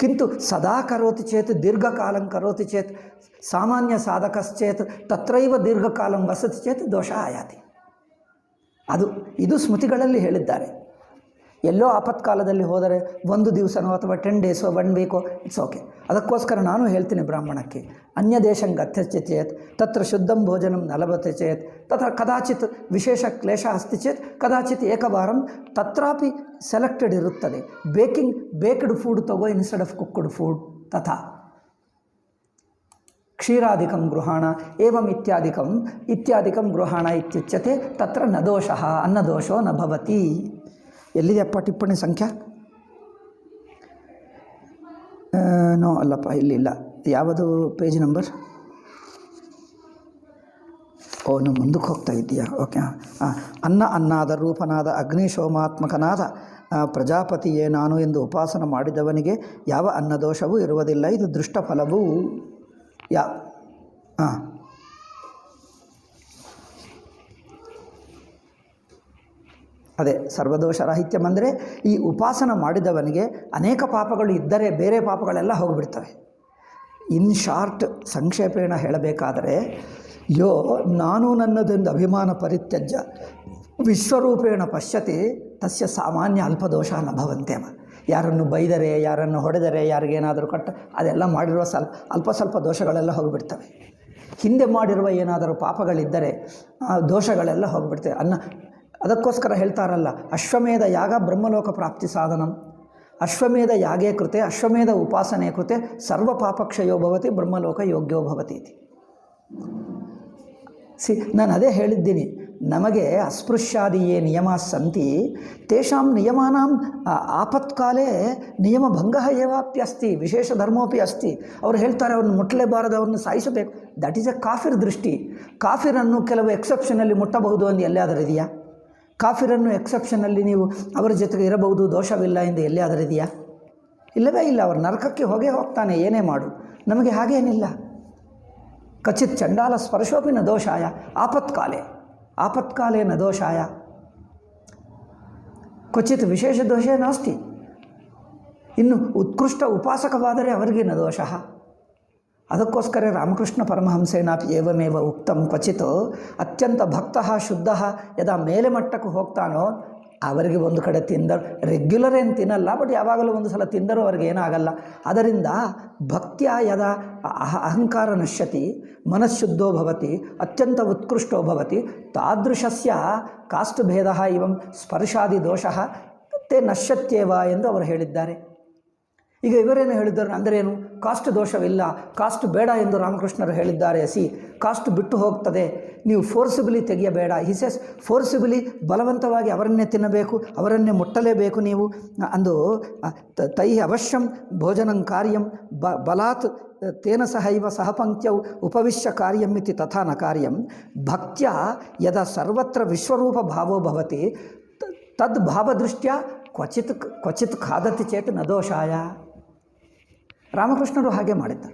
ಕಿಂತು ಸದಾ ಕರೋತಿ ಚೇತ್ ದೀರ್ಘಕಾಲಂ ಕರೋತಿ ಚೇತ್ ಸಾಮಾನ್ಯ ಸಾಧಕಶ್ಚೇತ್ ತತ್ರೈವ ದೀರ್ಘಕಾಲಂ ವಸತಿ ಚೇತ್ ದೋಷ ಆಯಾತಿ. ಇದು ಸ್ಮೃತಿಗಳಲ್ಲಿ ಹೇಳಿದ್ದಾರೆ. ಎಲ್ಲೋ ಆಪತ್ಕಾಲದಲ್ಲಿ ಹೋದರೆ 1 ದಿವಸನೋ ಅಥವಾ 10 ಡೇಸೋ 1 ವೀಕೋ ಇಟ್ಸ್ ಓಕೆ. ಅದಕ್ಕೋಸ್ಕರ ನಾನು ಹೇಳ್ತೀನಿ ಬ್ರಾಹ್ಮಣಕ್ಕೆ, ಅನ್ಯ ದೇಶಂ ಗತ್ಯತೆ ಚೇತ್ ತತ್ರ ಶುದ್ಧಂ ಭೋಜನಂ ನ ಲಭತೆ ಚೇತ್ ತತ್ರ ಕದಾಚಿತ್ ವಿಶೇಷ ಕ್ಲೇಶ ಅಸ್ತಿ ಚೇತ್ ಕದಾಚಿತ್ ಏಕವಾರಂ ತತ್ರಾಪಿ ಸೆಲೆಕ್ಟೆಡ್ ಇರುತ್ತದೆ. ಬೇಕ್ಡ್ ಫುಡ್ ತಗೋ ಇನ್ಸ್ಟೆಡ್ ಆಫ್ ಕುಕ್ಡ್ ಫುಡ್ ತಥಾ ಕ್ಷೀರಾದಿಕಂ ಗೃಹಾಣ ಏವಂ ಇತ್ಯಾದಿಕಂ ಗೃಹಾಣ ಇತ್ಯುಚ್ಯತೆ ತತ್ರ ನ ದೋಷಃ ಅನ್ನದೋಷೋ ನ ಭವತಿ. ಎಲ್ಲಿದೆಯಪ್ಪ ಟಿಪ್ಪಣಿ ಸಂಖ್ಯಾ? ನೋ ಅಲ್ಲಪ್ಪ, ಇಲ್ಲಿಲ್ಲ. ಯಾವುದು ಪೇಜ್ ನಂಬರ್? ನೀವು ಮುಂದಕ್ಕೆ ಹೋಗ್ತಾ ಇದ್ದೀಯಾ? ಓಕೆ. ಅನ್ನಾದ ರೂಪನಾದ ಅಗ್ನಿಶೋಮಾತ್ಮಕನಾದ ಪ್ರಜಾಪತಿಯೇ ನಾನು ಎಂದು ಉಪಾಸನ ಮಾಡಿದವನಿಗೆ ಯಾವ ಅನ್ನದೋಷವೂ ಇರುವುದಿಲ್ಲ. ಇದು ದೃಷ್ಟ ಫಲವು. ಅದೇ ಸರ್ವದೋಷರಾಹಿತ್ಯಂ ಅಂದರೆ ಈ ಉಪಾಸನ ಮಾಡಿದವನಿಗೆ ಅನೇಕ ಪಾಪಗಳು ಇದ್ದರೆ ಬೇರೆ ಪಾಪಗಳೆಲ್ಲ ಹೋಗಿಬಿಡ್ತವೆ. ಇನ್ ಶಾರ್ಟ್ ಸಂಕ್ಷೇಪೇಣ ಹೇಳಬೇಕಾದರೆ, ಯೋ ನಾನು ನನ್ನದೆಂದು ಅಭಿಮಾನ ಪರಿತ್ಯಜ್ಯ ವಿಶ್ವರೂಪೇಣ ಪಶ್ಯತಿ ತಸ್ಯ ಸಾಮಾನ್ಯ ಅಲ್ಪದೋಷ ನ ಭವಂತೇವ. ಯಾರನ್ನು ಬೈದರೆ, ಯಾರನ್ನು ಹೊಡೆದರೆ, ಯಾರಿಗೇನಾದರೂ ಅದೆಲ್ಲ ಮಾಡಿರುವ ಸ್ವಲ್ಪ ದೋಷಗಳೆಲ್ಲ ಹೋಗಿಬಿಡ್ತವೆ. ಹಿಂದೆ ಮಾಡಿರುವ ಏನಾದರೂ ಪಾಪಗಳಿದ್ದರೆ ದೋಷಗಳೆಲ್ಲ ಹೋಗಿಬಿಡ್ತವೆ. ಅದಕ್ಕೋಸ್ಕರ ಹೇಳ್ತಾರಲ್ಲ, ಅಶ್ವಮೇಧ ಯಾಗ ಬ್ರಹ್ಮಲೋಕ ಪ್ರಾಪ್ತಿ ಸಾಧನಂ. ಅಶ್ವಮೇಧ ಯಾಗೇ ಕೃತೆ ಅಶ್ವಮೇಧ ಉಪಾಸನೆ ಕೃತೆ ಸರ್ವ ಪಾಪಕ್ಷಯೋ ಭವತಿ ಬ್ರಹ್ಮಲೋಕ ಯೋಗ್ಯೋ ಭವತಿ ಇತಿ. ನಾನು ಅದೇ ಹೇಳಿದ್ದೀನಿ, ನಮಗೆ ಅಸ್ಪೃಶ್ಯಾದಿಯೇ ನಿಯಮ ಸಂತಿ ತೇಷಾಂ ನಿಯಮಾನಾಂ ಆಪತ್ಕಾಲೇ ನಿಯಮಭಂಗ ಏವಾಪ್ಯಸ್ತಿ ವಿಶೇಷ ಧರ್ಮೋಪಿ ಅಸ್ತಿ. ಅವರು ಹೇಳ್ತಾರೆ ಅವ್ರನ್ನ ಮುಟ್ಟಲೇಬಾರದು, ಅವ್ರನ್ನ ಸಾಯಿಸಬೇಕು. ದಟ್ ಈಸ್ ಎ ಕಾಫಿರ್ ದೃಷ್ಟಿ. ಕಾಫಿರನ್ನು ಕೆಲವು ಎಕ್ಸೆಪ್ಷನಲ್ಲಿ ಮುಟ್ಟಬಹುದು ಎಂದು ಎಲ್ಲಿಯಾದರೂ ಇದೆಯಾ? ಕಾಫಿರನ್ನು ಎಕ್ಸೆಪ್ಷನಲ್ಲಿ ನೀವು ಅವರ ಜೊತೆಗೆ ಇರಬಹುದು, ದೋಷವಿಲ್ಲ ಎಂದು ಎಲ್ಲಿಯಾದರೂ ಇದೆಯಾ? ಇಲ್ಲವೇ ಇಲ್ಲ. ಅವರು ನರಕಕ್ಕೆ ಹೋಗ್ತಾನೆ, ಏನೇ ಮಾಡು. ನಮಗೆ ಹಾಗೇನಿಲ್ಲ. ಕಚಿತ್ ಚಂಡಾಲ ಸ್ಪರ್ಶೋಪಿ ನ ದೋಷಾಯ ಆಪತ್ಕಾಲೇ ನ ದೋಷಾಯ ಕ್ವಚಿತ್ ವಿಶೇಷ ದೋಷ ನಾಸ್ತಿ. ಇನ್ನು ಉತ್ಕೃಷ್ಟ ಉಪಾಸಕವಾದರೆ ಅವರಿಗೆ ನ ದೋಷ. ಅದಕ್ಕೋಸ್ಕರ ರಾಮಕೃಷ್ಣ ಪರಮಹಂಸೇನಾಪಿ ಏವಮೇವ ಉಕ್ತಂ ಕ್ವಚಿತ್ ಅತ್ಯಂತ ಭಕ್ತ ಶುದ್ಧ ಯದಾ ಮೇಲೆ ಮಟ್ಟಕ್ಕೆ ಹೋಗ್ತಾನೋ ಅವರಿಗೆ ಒಂದು ಕಡೆ ತಿಂದರು, ರೆಗ್ಯುಲರ್ ಏನು ತಿನ್ನಲ್ಲ, ಬಟ್ ಯಾವಾಗಲೂ ಒಂದು ಸಲ ತಿಂದರೂ ಅವ್ರಿಗೆ ಏನಾಗಲ್ಲ. ಅದರಿಂದ ಭಕ್ತಿಯ ಯದಾ ಅಹಂಕಾರ ನಶ್ಯತಿ ಮನಃಶುದ್ಧೋ ಭವತಿ ಅತ್ಯಂತ ಉತ್ಕೃಷ್ಟೋ ಭವತಿ ತಾದೃಶಸ್ಯ ಕಾಸ್ಟ್ ಭೇದ ಇವಂ ಸ್ಪರ್ಶಾದಿ ದೋಷ ತೇ ನಶ್ಯತ್ಯೇವ ಎಂದು ಅವರು ಹೇಳಿದ್ದಾರೆ. ಈಗ ಇವರೇನು ಹೇಳಿದ್ದಾರೆ ಅಂದರೇನು? ಕಾಸ್ಟ್ ದೋಷವಿಲ್ಲ, ಕಾಸ್ಟ್ ಬೇಡ ಎಂದು ರಾಮಕೃಷ್ಣರು ಹೇಳಿದ್ದಾರೆ. ಕಾಸ್ಟ್ ಬಿಟ್ಟು ಹೋಗ್ತದೆ, ನೀವು ಫೋರ್ಸಿಬಲಿ ತೆಗೆಯಬೇಡ. ಹಿಸೆಸ್ ಫೋರ್ಸಿಬಲಿ ಬಲವಂತವಾಗಿ ಅವರನ್ನೇ ತಿನ್ನಬೇಕು, ಅವರನ್ನೇ ಮುಟ್ಟಲೇಬೇಕು ನೀವು ಅಂದು ತೈ ಅವಶ್ಯಂ ಭೋಜನಂ ಕಾರ್ಯಂ ಬಲಾತ್ ತೇನ ಸಹೈವ ಸಹಪಂಕ್ತ್ಯೌ ಉಪವಿಶ್ಯ ಕಾರ್ಯಂ ಇತಿ ತಥಾ ನ ಕಾರ್ಯಂ ಭಕ್ತ್ಯ ಯದಾ ಸರ್ವತ್ರ ವಿಶ್ವರೂಪ ಭಾವೋ ಭವತಿ ತದ್ ಭಾವದೃಷ್ಟ್ಯ ಕ್ವಚಿತ್ ಖಾದತಿ ಚೇತ್ ನ ದೋಷಾಯ. ರಾಮಕೃಷ್ಣರು ಹಾಗೆ ಮಾಡಿದ್ದಾರೆ.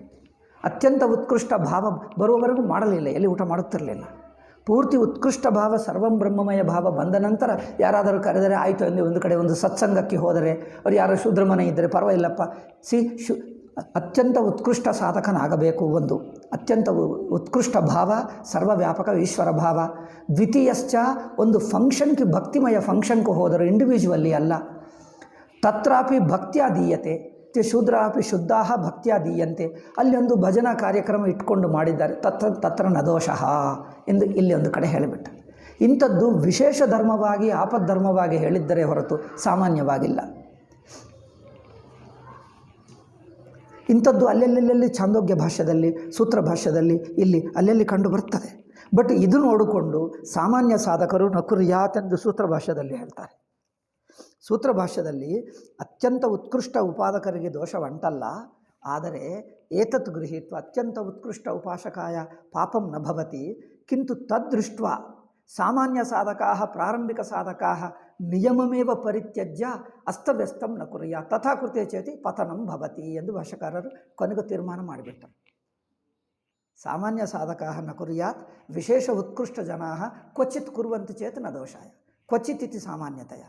ಅತ್ಯಂತ ಉತ್ಕೃಷ್ಟ ಭಾವ ಬರುವವರೆಗೂ ಮಾಡಲಿಲ್ಲ, ಎಲ್ಲಿ ಊಟ ಮಾಡುತ್ತಿರಲಿಲ್ಲ. ಪೂರ್ತಿ ಉತ್ಕೃಷ್ಟ ಭಾವ ಸರ್ವಂ ಬ್ರಹ್ಮಮಯ ಭಾವ ಬಂದ ನಂತರ ಯಾರಾದರೂ ಕರೆದರೆ ಆಯಿತು ಎಂದು ಒಂದು ಕಡೆ ಒಂದು ಸತ್ಸಂಗಕ್ಕೆ ಹೋದರೆ ಅವ್ರು ಯಾರೋ ಶೂದ್ರಮನೆ ಇದ್ದರೆ ಪರವಾಗಿಲ್ಲಪ್ಪ. ಅತ್ಯಂತ ಉತ್ಕೃಷ್ಟ ಸಾಧಕನಾಗಬೇಕು. ಒಂದು ಅತ್ಯಂತ ಉತ್ಕೃಷ್ಟ ಭಾವ, ಸರ್ವವ್ಯಾಪಕ ಈಶ್ವರ ಭಾವ. ದ್ವಿತೀಯಶ್ಚ ಒಂದು ಫಂಕ್ಷನ್ಗೆ, ಭಕ್ತಿಮಯ ಫಂಕ್ಷನ್ಗೆ ಹೋದರು, ಇಂಡಿವಿಜುವಲ್ಲಿ ಅಲ್ಲ. ತತ್ರಾಪಿ ಭಕ್ತಿಯ ದೀಯತೆ ಶೂದ್ರಾಪಿ ಶುದ್ಧಾ ಭಕ್ತಿಯ ದೀಯಂತೆ. ಅಲ್ಲಿ ಒಂದು ಭಜನಾ ಕಾರ್ಯಕ್ರಮ ಇಟ್ಕೊಂಡು ಮಾಡಿದ್ದಾರೆ. ತತ್ರ ನದೋಷಃ ಎಂದು ಇಲ್ಲಿ ಒಂದು ಕಡೆ ಹೇಳಿಬಿಟ್ಟ. ಇಂಥದ್ದು ವಿಶೇಷ ಧರ್ಮವಾಗಿ ಆಪದ್ಧರ್ಮವಾಗಿ ಹೇಳಿದ್ದರೆ ಹೊರತು ಸಾಮಾನ್ಯವಾಗಿಲ್ಲ. ಇಂಥದ್ದು ಅಲ್ಲೆಲ್ಲೆಲ್ಲಿ ಛಾಂದೋಗ್ಯ ಭಾಷ್ಯದಲ್ಲಿ, ಸೂತ್ರ ಭಾಷ್ಯದಲ್ಲಿ, ಇಲ್ಲಿ ಅಲ್ಲೆಲ್ಲಿ ಕಂಡು ಬರ್ತದೆ. ಬಟ್ ಇದು ನೋಡಿಕೊಂಡು ಸಾಮಾನ್ಯ ಸಾಧಕರು ನಕುರ್ಯಾತ್ ಎಂದು ಸೂತ್ರ ಭಾಷ್ಯದಲ್ಲಿ ಹೇಳ್ತಾರೆ. ಸೂತ್ರ ಭಾಷ್ಯದಲ್ಲಿ ಅತ್ಯಂತ ಉತ್ಕೃಷ್ಟ ಉಪಾದಕರಿಗೆ ದೋಷವಂಟಲ್ಲ, ಆದರೆ ಏತತ್ ಗೃಹೀತ್ವ ಅತ್ಯಂತ ಉತ್ಕೃಷ್ಟ ಉಪಾಸಕಾಯ ಪಾಪಂ ನ ಭವತಿ, ಕಿಂತು ತದ್ದೃಷ್ಟ ಸಾಮಾನ್ಯ ಸಾಧಕಾ ಪ್ರಾರಂಭಿಕ ಸಾಧಕಾ ನಿಯಮಮೇವ ಪರಿತ್ಯಜ್ಯ ಅಸ್ತವ್ಯಸ್ತಂ ನ ಕುರ್ಯಾತ್ ತಥಾ ಕೃತೆ ಚೇತಿ ಪತನಂ ಭವತಿ ಎಂದು ಭಾಷ್ಯಕಾರರು ಕೊನೆಗೂ ತೀರ್ಮಾನ ಮಾಡಿಬಿಟ್ಟರು. ಸಾಮಾನ್ಯ ಸಾಧಕಾ ನ ಕುರ್ಯಾತ್, ವಿಶೇಷ ಉತ್ಕೃಷ್ಟ ಜನಾ ಕ್ವಚಿತ್ ಕುರ್ವಂತಿ ಚೇತ್ ನ ದೋಷಾಯ, ಕ್ವಚಿತ್ ಇತಿ ಸಾಮಾನ್ಯತೆಯ.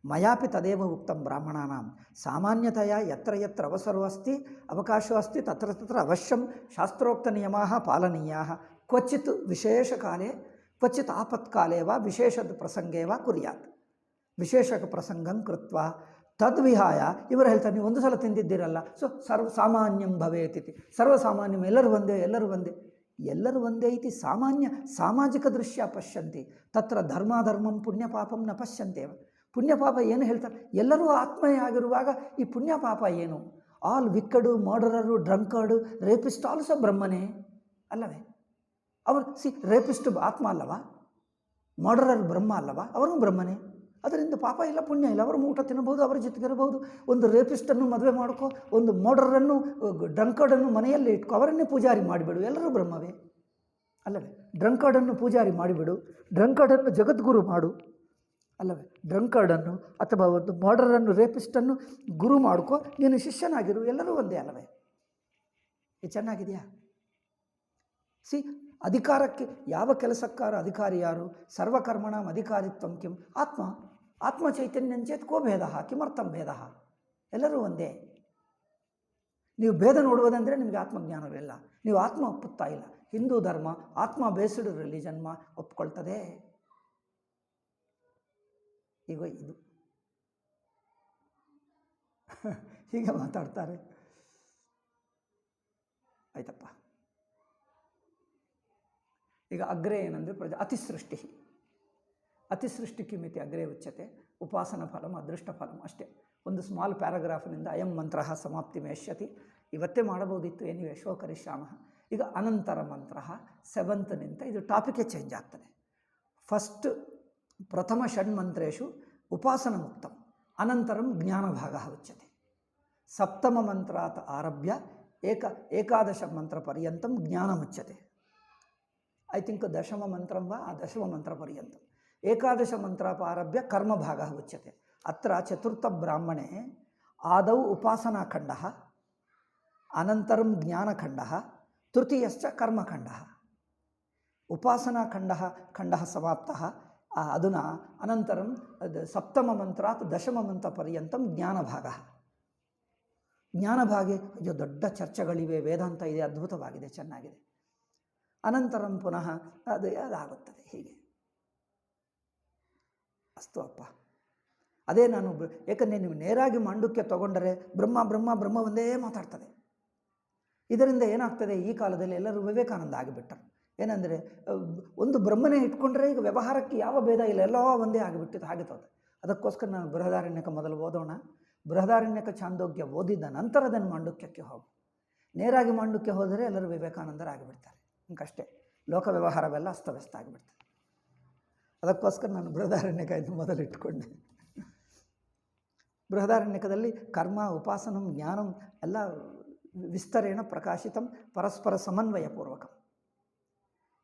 ಮಯಾಪಿ ತದೇವ ಉಕ್ತಂ ಬ್ರಾಹ್ಮಣಾನಾಂ ಸಾಮಾನ್ಯತೆಯ ಯತ್ರ ಯತ್ರ ಅವಸರೋ ಅಸ್ತಿ ಅವಕಾಶೋ ಅಸ್ತಿ ತತ್ರ ತತ್ರ ಅವಶ್ಯಂ ಶಾಸ್ತ್ರೋಕ್ತ ನಿಯಮಾಃ ಪಾಲನೀಯಾಃ, ಕ್ವಚಿತ್ ವಿಶೇಷ ಕಾಲೇ ಕ್ವಚಿತ್ ಆಪತ್ಕಾಲೇ ವಾ ವಿಶೇಷದ ಪ್ರಸಂಗೇ ವಾ ಕುರ್ಯಾತ್, ವಿಶೇಷ ಪ್ರಸಂಗಂ ಕೃತ್ವ ತದ್ವಿಹಾಯ. ಇವರು ಹೇಳ್ತಾರೆ, ನೀವು ಒಂದು ಸಲ ತಿಂದಿದ್ದೀರಲ್ಲ, ಸಾಮಾನ್ಯಂ ಭವೇತಿತಿ. ಸರ್ವಸಾಮಾನ್ಯಂ, ಎಲ್ಲರೂ ಒಂದೇ, ಎಲ್ಲರೂ ಒಂದೇ, ಎಲ್ಲರೂ ಒಂದೇ ಇತಿ ಸಾಮಾನ್ಯ ಸಾಮಾಜಿಕ ದೃಶ್ಯ ಪಶ್ಯಂತಿ, ತತ್ರ ಧರ್ಮಾಧರ್ಮಂ ಪುಣ್ಯಪಾಪಂ ನ ಪಶ್ಯಂತೇವ. ಪುಣ್ಯಪಾಪ ಏನು ಹೇಳ್ತಾರೆ? ಎಲ್ಲರೂ ಆತ್ಮನೇ ಆಗಿರುವಾಗ ಈ ಪುಣ್ಯಪಾಪ ಏನು? ಆಲ್ ವಿಕ್ಕಡು, ಮರ್ಡರರು, ಡ್ರಂಕರ್ಡು, ರೇಪಿಸ್ಟ್ ಆಲ್ಸೋ ಬ್ರಹ್ಮನೇ ಅಲ್ಲವೇ? ಅವರು ರೇಪಿಸ್ಟ್ ಆತ್ಮ ಅಲ್ಲವಾ? ಮರ್ಡರರ್ ಬ್ರಹ್ಮ ಅಲ್ಲವಾ? ಅವರು ಬ್ರಹ್ಮನೇ. ಅದರಿಂದ ಪಾಪ ಇಲ್ಲ, ಪುಣ್ಯ ಇಲ್ಲ. ಅವರು ಊಟ ತಿನ್ನಬಹುದು, ಅವರ ಜೊತೆಗಿರಬಹುದು. ಒಂದು ರೇಪಿಸ್ಟನ್ನು ಮದುವೆ ಮಾಡ್ಕೋ, ಒಂದು ಮರ್ಡರನ್ನು, ಡ್ರಂಕರ್ಡನ್ನು ಮನೆಯಲ್ಲೇ ಇಟ್ಕೋ, ಅವರನ್ನೇ ಪೂಜಾರಿ ಮಾಡಿಬಿಡು, ಎಲ್ಲರೂ ಬ್ರಹ್ಮವೇ ಅಲ್ಲವೇ? ಡ್ರಂಕರ್ಡನ್ನು ಪೂಜಾರಿ ಮಾಡಿಬಿಡು, ಡ್ರಂಕರ್ಡನ್ನು ಜಗದ್ಗುರು ಮಾಡು ಅಲ್ಲವೇ? ಡ್ರಂಕರ್ಡನ್ನು ಅಥವಾ ಒಂದು ಮರ್ಡರನ್ನು, ರೇಪಿಸ್ಟನ್ನು ಗುರು ಮಾಡ್ಕೋ, ನೀನು ಶಿಷ್ಯನಾಗಿರು, ಎಲ್ಲರೂ ಒಂದೇ ಅಲ್ಲವೇ? ಇದು ಚೆನ್ನಾಗಿದೆಯಾ? ಅಧಿಕಾರಕ್ಕೆ ಯಾವ ಕೆಲಸಕ್ಕಾರ ಅಧಿಕಾರಿ ಯಾರು? ಸರ್ವಕರ್ಮಣಂ ಅಧಿಕಾರಿತ್ವಂ ಕಿಂ ಆತ್ಮ, ಆತ್ಮ ಚೈತನ್ಯಂಚೇತ್ ಕೋ ಭೇದ, ಕಿಮರ್ಥಂ ಭೇದ? ಎಲ್ಲರೂ ಒಂದೇ. ನೀವು ಭೇದ ನೋಡುವುದಂದರೆ ನಿಮಗೆ ಆತ್ಮಜ್ಞಾನವಿಲ್ಲ, ನೀವು ಆತ್ಮ ಒಪ್ಪುತ್ತಾ ಇಲ್ಲ. ಹಿಂದೂ ಧರ್ಮ ಆತ್ಮ ಬೇಸ್ಡ್ ರಿಲಿಜನ್ ಒಪ್ಕೊಳ್ತದೆ. ಈಗ ಇದು ಹೀಗೆ ಮಾತಾಡ್ತಾರೆ. ಆಯ್ತಪ್ಪ. ಈಗ ಅಗ್ರೆ ಏನಂದರೆ ಅತಿಸೃಷ್ಟಿ, ಅತಿಸೃಷ್ಟಿ ಕಿಮಿತಿ ಅಗ್ರೆ ಉಚ್ಯತೆ, ಉಪಾಸನ ಫಲಂ ಅದೃಷ್ಟ ಫಲಂ. ಅಷ್ಟೇ, ಒಂದು ಸ್ಮಾಲ್ ಪ್ಯಾರಾಗ್ರಾಫ್ನಿಂದ ಅಯಂ ಮಂತ್ರ ಸಮಾಪ್ತಿ ಮೇಷ್ಯತಿ. ಇವತ್ತೇ ಮಾಡಬಹುದಿತ್ತು, ಏನಿವೆ ಶೋಕರಿಶ್ಯಾಮ. ಈಗ ಅನಂತರ ಮಂತ್ರ 7th ಇದು ಟಾಪಿಕೇ ಚೇಂಜ್ ಆಗ್ತದೆ. ಫಸ್ಟ್ ಪ್ರಥಮ ಷಣ್ಮಂತ್ರೇಶು ಉಪಾಸನ ಮುಕ್ತಂ, ಅನಂತರಂ ಜ್ಞಾನಭಾಗ ಉಚ್ಯತೆ. ಸಪ್ತಮ ಮಂತ್ರಾತ್ ಆರಭ್ಯ ಏಕಾದಶ ಮಂತ್ರ ಪರ್ಯಂತಂ ಜ್ಞಾನಮುಚ್ಯತೆ. ಐ ಥಿಂಕ್ ದಶಮ ಮಂತ್ರಂ ವಾ ದಶಮ ಮಂತ್ರ ಪರ್ಯಂತಂ. ಏಕಾದಶ ಮಂತ್ರಾಪಾರಭ್ಯ ಕರ್ಮಭಾಗ ಉಚ್ಯತೆ. ಅತ್ರ ಚತುರ್ಥ ಬ್ರಾಹ್ಮಣೆ ಆದೌ ಉಪಾಸನಾಖಂಡ, ಅನಂತರಂ ಜ್ಞಾನಖಂಡ, ತೃತೀಯಶ್ಚ ಕರ್ಮಖಂಡ. ಉಪಾಸನಾಖಂಡ ಸಮಾಪ್ತಃ. ಅಧುನಾ ಅನಂತರಂ ಸಪ್ತಮ ಮಂತ್ರಾತ್ ದಶಮ ಮಂತ್ರ ಪರ್ಯಂತಂ ಜ್ಞಾನಭಾಗ. ಜ್ಞಾನಭಾಗೆ ಅಯ್ಯೋ ದೊಡ್ಡ ಚರ್ಚೆಗಳಿವೆ, ವೇದಾಂತ ಇದೆ, ಅದ್ಭುತವಾಗಿದೆ, ಚೆನ್ನಾಗಿದೆ. ಅನಂತರಂ ಪುನಃ ಅದಾಗುತ್ತದೆ. ಹೀಗೆ ಅಸ್ತು ಅಪ್ಪ. ಅದೇ ನಾನು ಏಕೆಂದರೆ ನೀವು ನೇರಾಗಿ ಮಾಂಡುಕ್ಯ ತಗೊಂಡರೆ ಬ್ರಹ್ಮ ಬ್ರಹ್ಮ ಬ್ರಹ್ಮ ಒಂದೇ ಮಾತಾಡ್ತದೆ. ಇದರಿಂದ ಏನಾಗ್ತದೆ, ಈ ಕಾಲದಲ್ಲಿ ಎಲ್ಲರೂ ವಿವೇಕಾನಂದ ಆಗಿಬಿಟ್ಟರು. ಏನಂದರೆ ಒಂದು ಬ್ರಹ್ಮನೇ ಇಟ್ಕೊಂಡ್ರೆ ಈಗ ವ್ಯವಹಾರಕ್ಕೆ ಯಾವ ಭೇದ ಇಲ್ಲ, ಎಲ್ಲ ಒಂದೇ ಆಗಿಬಿಟ್ಟಿತ್ತು. ಹಾಗೆ ತೋತೆ. ಅದಕ್ಕೋಸ್ಕರ ನಾನು ಬೃಹದಾರಣ್ಯಕ ಮೊದಲು ಓದೋಣ. ಬೃಹದಾರಣ್ಯಕ ಛಾಂದೋಗ್ಯ ಓದಿದ ನಂತರದನ್ನು ಮಾಂಡುಕ್ಯಕ್ಕೆ ಹೋಗು. ನೇರಾಗಿ ಮಾಂಡುಕ್ಯ ಹೋದರೆ ಎಲ್ಲರೂ ವಿವೇಕಾನಂದರಾಗಿಬಿಡ್ತಾರೆ. ಹಿಂಗಷ್ಟೇ ಲೋಕ ವ್ಯವಹಾರವೆಲ್ಲ ಅಸ್ತವ್ಯಸ್ತ ಆಗಿಬಿಡ್ತದೆ. ಅದಕ್ಕೋಸ್ಕರ ನಾನು ಬೃಹದಾರಣ್ಯಕ ಇದು ಮೊದಲು ಇಟ್ಕೊಂಡೆ. ಬೃಹದಾರಣ್ಯಕದಲ್ಲಿ ಕರ್ಮ ಉಪಾಸನಂ ಜ್ಞಾನಂ ಎಲ್ಲ ವಿಸ್ತರೇಣ ಪ್ರಕಾಶಿತಂ ಪರಸ್ಪರ ಸಮನ್ವಯಪೂರ್ವಕಂ.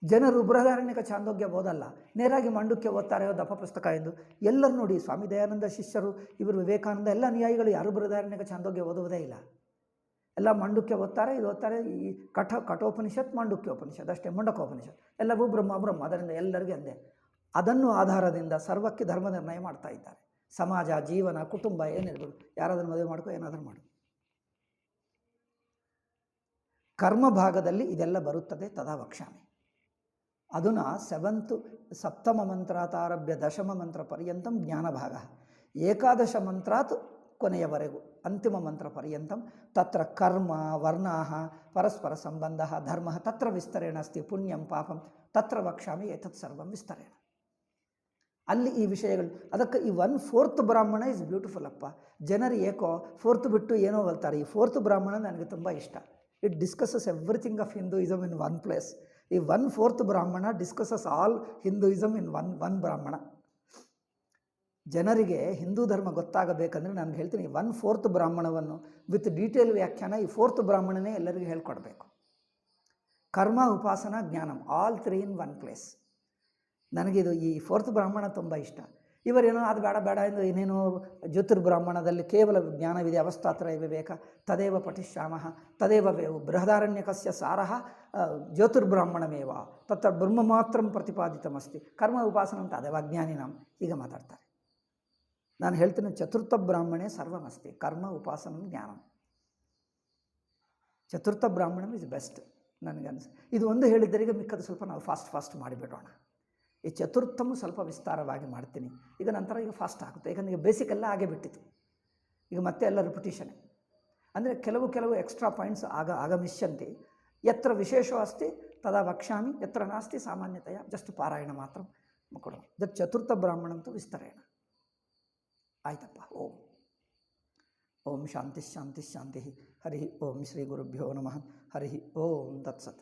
ಜನರು ಬೃಹದಾರಣ್ಯಕ ಛಾಂದೋಗ್ಯ ಓದಲ್ಲ, ನೇರಾಗಿ ಮಾಂಡುಕ್ಯ ಓದ್ತಾರೆ, ದಪ್ಪ ಪುಸ್ತಕ ಎಂದು. ಎಲ್ಲರೂ ನೋಡಿ, ಸ್ವಾಮಿ ದಯಾನಂದ ಶಿಷ್ಯರು, ಇವರು ವಿವೇಕಾನಂದ, ಎಲ್ಲ ಅನುಯಾಯಿಗಳು ಯಾರು ಬೃಹದಾರಣ್ಯಕ ಛಾಂದೋಗ್ಯ ಓದುವುದೇ ಇಲ್ಲ. ಎಲ್ಲ ಮಂಡುಕ್ಯ ಓದ್ತಾರೆ, ಇದು ಓದ್ತಾರೆ. ಈ ಕಠೋಪನಿಷತ್, ಮಾಂಡುಕ್ಯೋಪನಿಷತ್ ಅಷ್ಟೇ, ಮುಂಡಕೋಪನಿಷತ್ ಎಲ್ಲವೂ ಬ್ರಹ್ಮ ಅದರಿಂದ ಎಲ್ಲರಿಗೂ ಅಂದೆ. ಅದನ್ನು ಆಧಾರದಿಂದ ಸರ್ವಕ್ಕೆ ಧರ್ಮ ನಿರ್ಣಯ ಮಾಡ್ತಾ ಇದ್ದಾರೆ. ಸಮಾಜ, ಜೀವನ, ಕುಟುಂಬ ಏನಿರ್ಬೋದು, ಯಾರಾದರೂ ಮದುವೆ ಮಾಡ್ಕೋ, ಏನಾದರೂ ಮಾಡು. ಕರ್ಮ ಭಾಗದಲ್ಲಿ ಇದೆಲ್ಲ ಬರುತ್ತದೆ. ತದಾ ವಕ್ಷ್ಯಾಮಿ. ಅಧುನಾ ಸಪ್ತಮ ಮಂತ್ರಾತಾರಭ್ಯ ದಶಮ ಮಂತ್ರ ಪರ್ಯಂತಂ ಜ್ಞಾನ ಭಾಗ, ಏಕಾದಶ ಮಂತ್ರಾತ್ ಕೊನೆಯವರೆಗೂ ಅಂತಿಮ ಮಂತ್ರ ಪರ್ಯಂತಂ ತತ್ರ ಕರ್ಮ ವರ್ಣಾಃ ಪರಸ್ಪರ ಸಂಬಂಧ ಧರ್ಮ ತತ್ರ ವಿಸ್ತರೇಣ ಅಸ್ತಿ ಪುಣ್ಯಂ ಪಾಪಂ ತತ್ರ ವಕ್ಷ್ಯಾಮಿ ಏತತ್ ಸರ್ವಂ ವಿಸ್ತರೇಣ. ಅಲ್ಲಿ ಈ ವಿಷಯಗಳು. ಅದಕ್ಕೆ ಈ 1/4 ಬ್ರಾಹ್ಮಣ ಇಸ್ ಬ್ಯೂಟಿಫುಲ್ ಅಪ್ಪ. ಜನರು ಏಕೋ 4th ಬಿಟ್ಟು ಏನೋ ಹೇಳ್ತಾರೆ. ಈ 4th ಬ್ರಾಹ್ಮಣ ನನಗೆ ತುಂಬ ಇಷ್ಟ. It discusses everything of Hinduism in one place. ಈ 1/4 ಬ್ರಾಹ್ಮಣ discusses all Hinduism in one ಬ್ರಾಹ್ಮಣ. ಜನರಿಗೆ ಹಿಂದೂ ಧರ್ಮ ಗೊತ್ತಾಗಬೇಕಂದ್ರೆ ನಾನು ಹೇಳ್ತೀನಿ, 1/4 ಬ್ರಾಹ್ಮಣವನ್ನು ವಿತ್ ಡೀಟೇಲ್ ವ್ಯಾಖ್ಯಾನ ಈ 4th ಬ್ರಾಹ್ಮಣನೇ ಎಲ್ಲರಿಗೂ ಹೇಳ್ಕೊಡ್ಬೇಕು. ಕರ್ಮ, ಉಪಾಸನ, ಜ್ಞಾನಂ ಆಲ್ 3 ಇನ್ ಒನ್ ಪ್ಲೇಸ್. ನನಗಿದು ಈ 4th ಬ್ರಾಹ್ಮಣ ತುಂಬ ಇಷ್ಟ. ಇವರೇನೋ ಅದು ಬೇಡ ಎಂದು ಏನೇನೋ ಜ್ಯೋತಿರ್ಬ್ರಾಹ್ಮಣದಲ್ಲಿ ಕೇವಲ ಜ್ಞಾನವಿದೆ, ಅವಸ್ಥಾತ್ರಯ ವಿವೇಕ ತದೇವ ಪಠಿಷ್ಯಾಮಃ ತದೇವ ವೇವು ಬೃಹದಾರಣ್ಯಕಸ್ಯ ಸಾರಃ ಜ್ಯೋತಿರ್ಬ್ರಾಹ್ಮಣಮೇವ ತತ್ರ ಬ್ರಹ್ಮ ಮಾತ್ರಂ ಪ್ರತಿಪಾದಿತಮಸ್ತಿ ಕರ್ಮ ಉಪಾಸನ ಅಂತ ಅದೇವ ಅಜ್ಞಾನಿನಾಂ ಹೀಗೆ ಮಾತಾಡ್ತಾರೆ. ನಾನು ಹೇಳ್ತೀನಿ, ಚತುರ್ಥ ಬ್ರಾಹ್ಮಣೇ ಸರ್ವಮಸ್ತಿ ಕರ್ಮ ಉಪಾಸನ ಜ್ಞಾನಂ. ಚತುರ್ಥ ಬ್ರಾಹ್ಮಣ ಇಸ್ ಬೆಸ್ಟ್ ನನಗನ್ನಿಸಿ. ಇದು ಒಂದು ಹೇಳಿದ್ದರಿಗೆ ಮಿಕ್ಕದು ಸ್ವಲ್ಪ ನಾವು ಫಾಸ್ಟ್ ಮಾಡಿಬಿಡೋಣ. ಈ ಚತುರ್ಥಮು ಸ್ವಲ್ಪ ವಿಸ್ತಾರವಾಗಿ ಮಾಡ್ತೀನಿ ಈಗ. ನಂತರ ಈಗ ಫಾಸ್ಟ್ ಆಗುತ್ತೆ, ಯಾಕಂದರೆ ಈಗ ಬೇಸಿಕ್ ಎಲ್ಲ ಆಗೇ ಬಿಟ್ಟಿತ್ತು. ಈಗ ಮತ್ತೆ ಎಲ್ಲ ರಿಪಿಟೇಷನ್. ಅಂದರೆ ಕೆಲವು ಎಕ್ಸ್ಟ್ರಾ ಪಾಯಿಂಟ್ಸ್ ಆಗಮಿಷ್ಯಂತೆ. ಯತ್ರ ವಿಶೇಷೋ ಅಸ್ತಿ ತದಾ ವಕ್ಷ್ಯಾಮಿ, ಯತ್ರ ನಾಸ್ತಿ ಸಾಮಾನ್ಯತೆಯ ಜಸ್ಟ್ ಪಾರಾಯಣ ಮಾತ್ರ ಕೊಡೋಣ. ಇದಕ್ಕೆ ಚತುರ್ಥ ಬ್ರಾಹ್ಮಣಂತೂ ವಿಸ್ತರೇಣ. ಆಯ್ತಪ್ಪ. ಓಂ ಶಾಂತಿ ಶಾಂತಿ ಶಾಂತಿ. ಹರಿ ಓಂ ಶ್ರೀ ಗುರುಭ್ಯೋ ನಮಃ. ಹರಿ ಓಂ ತತ್ಸತ್.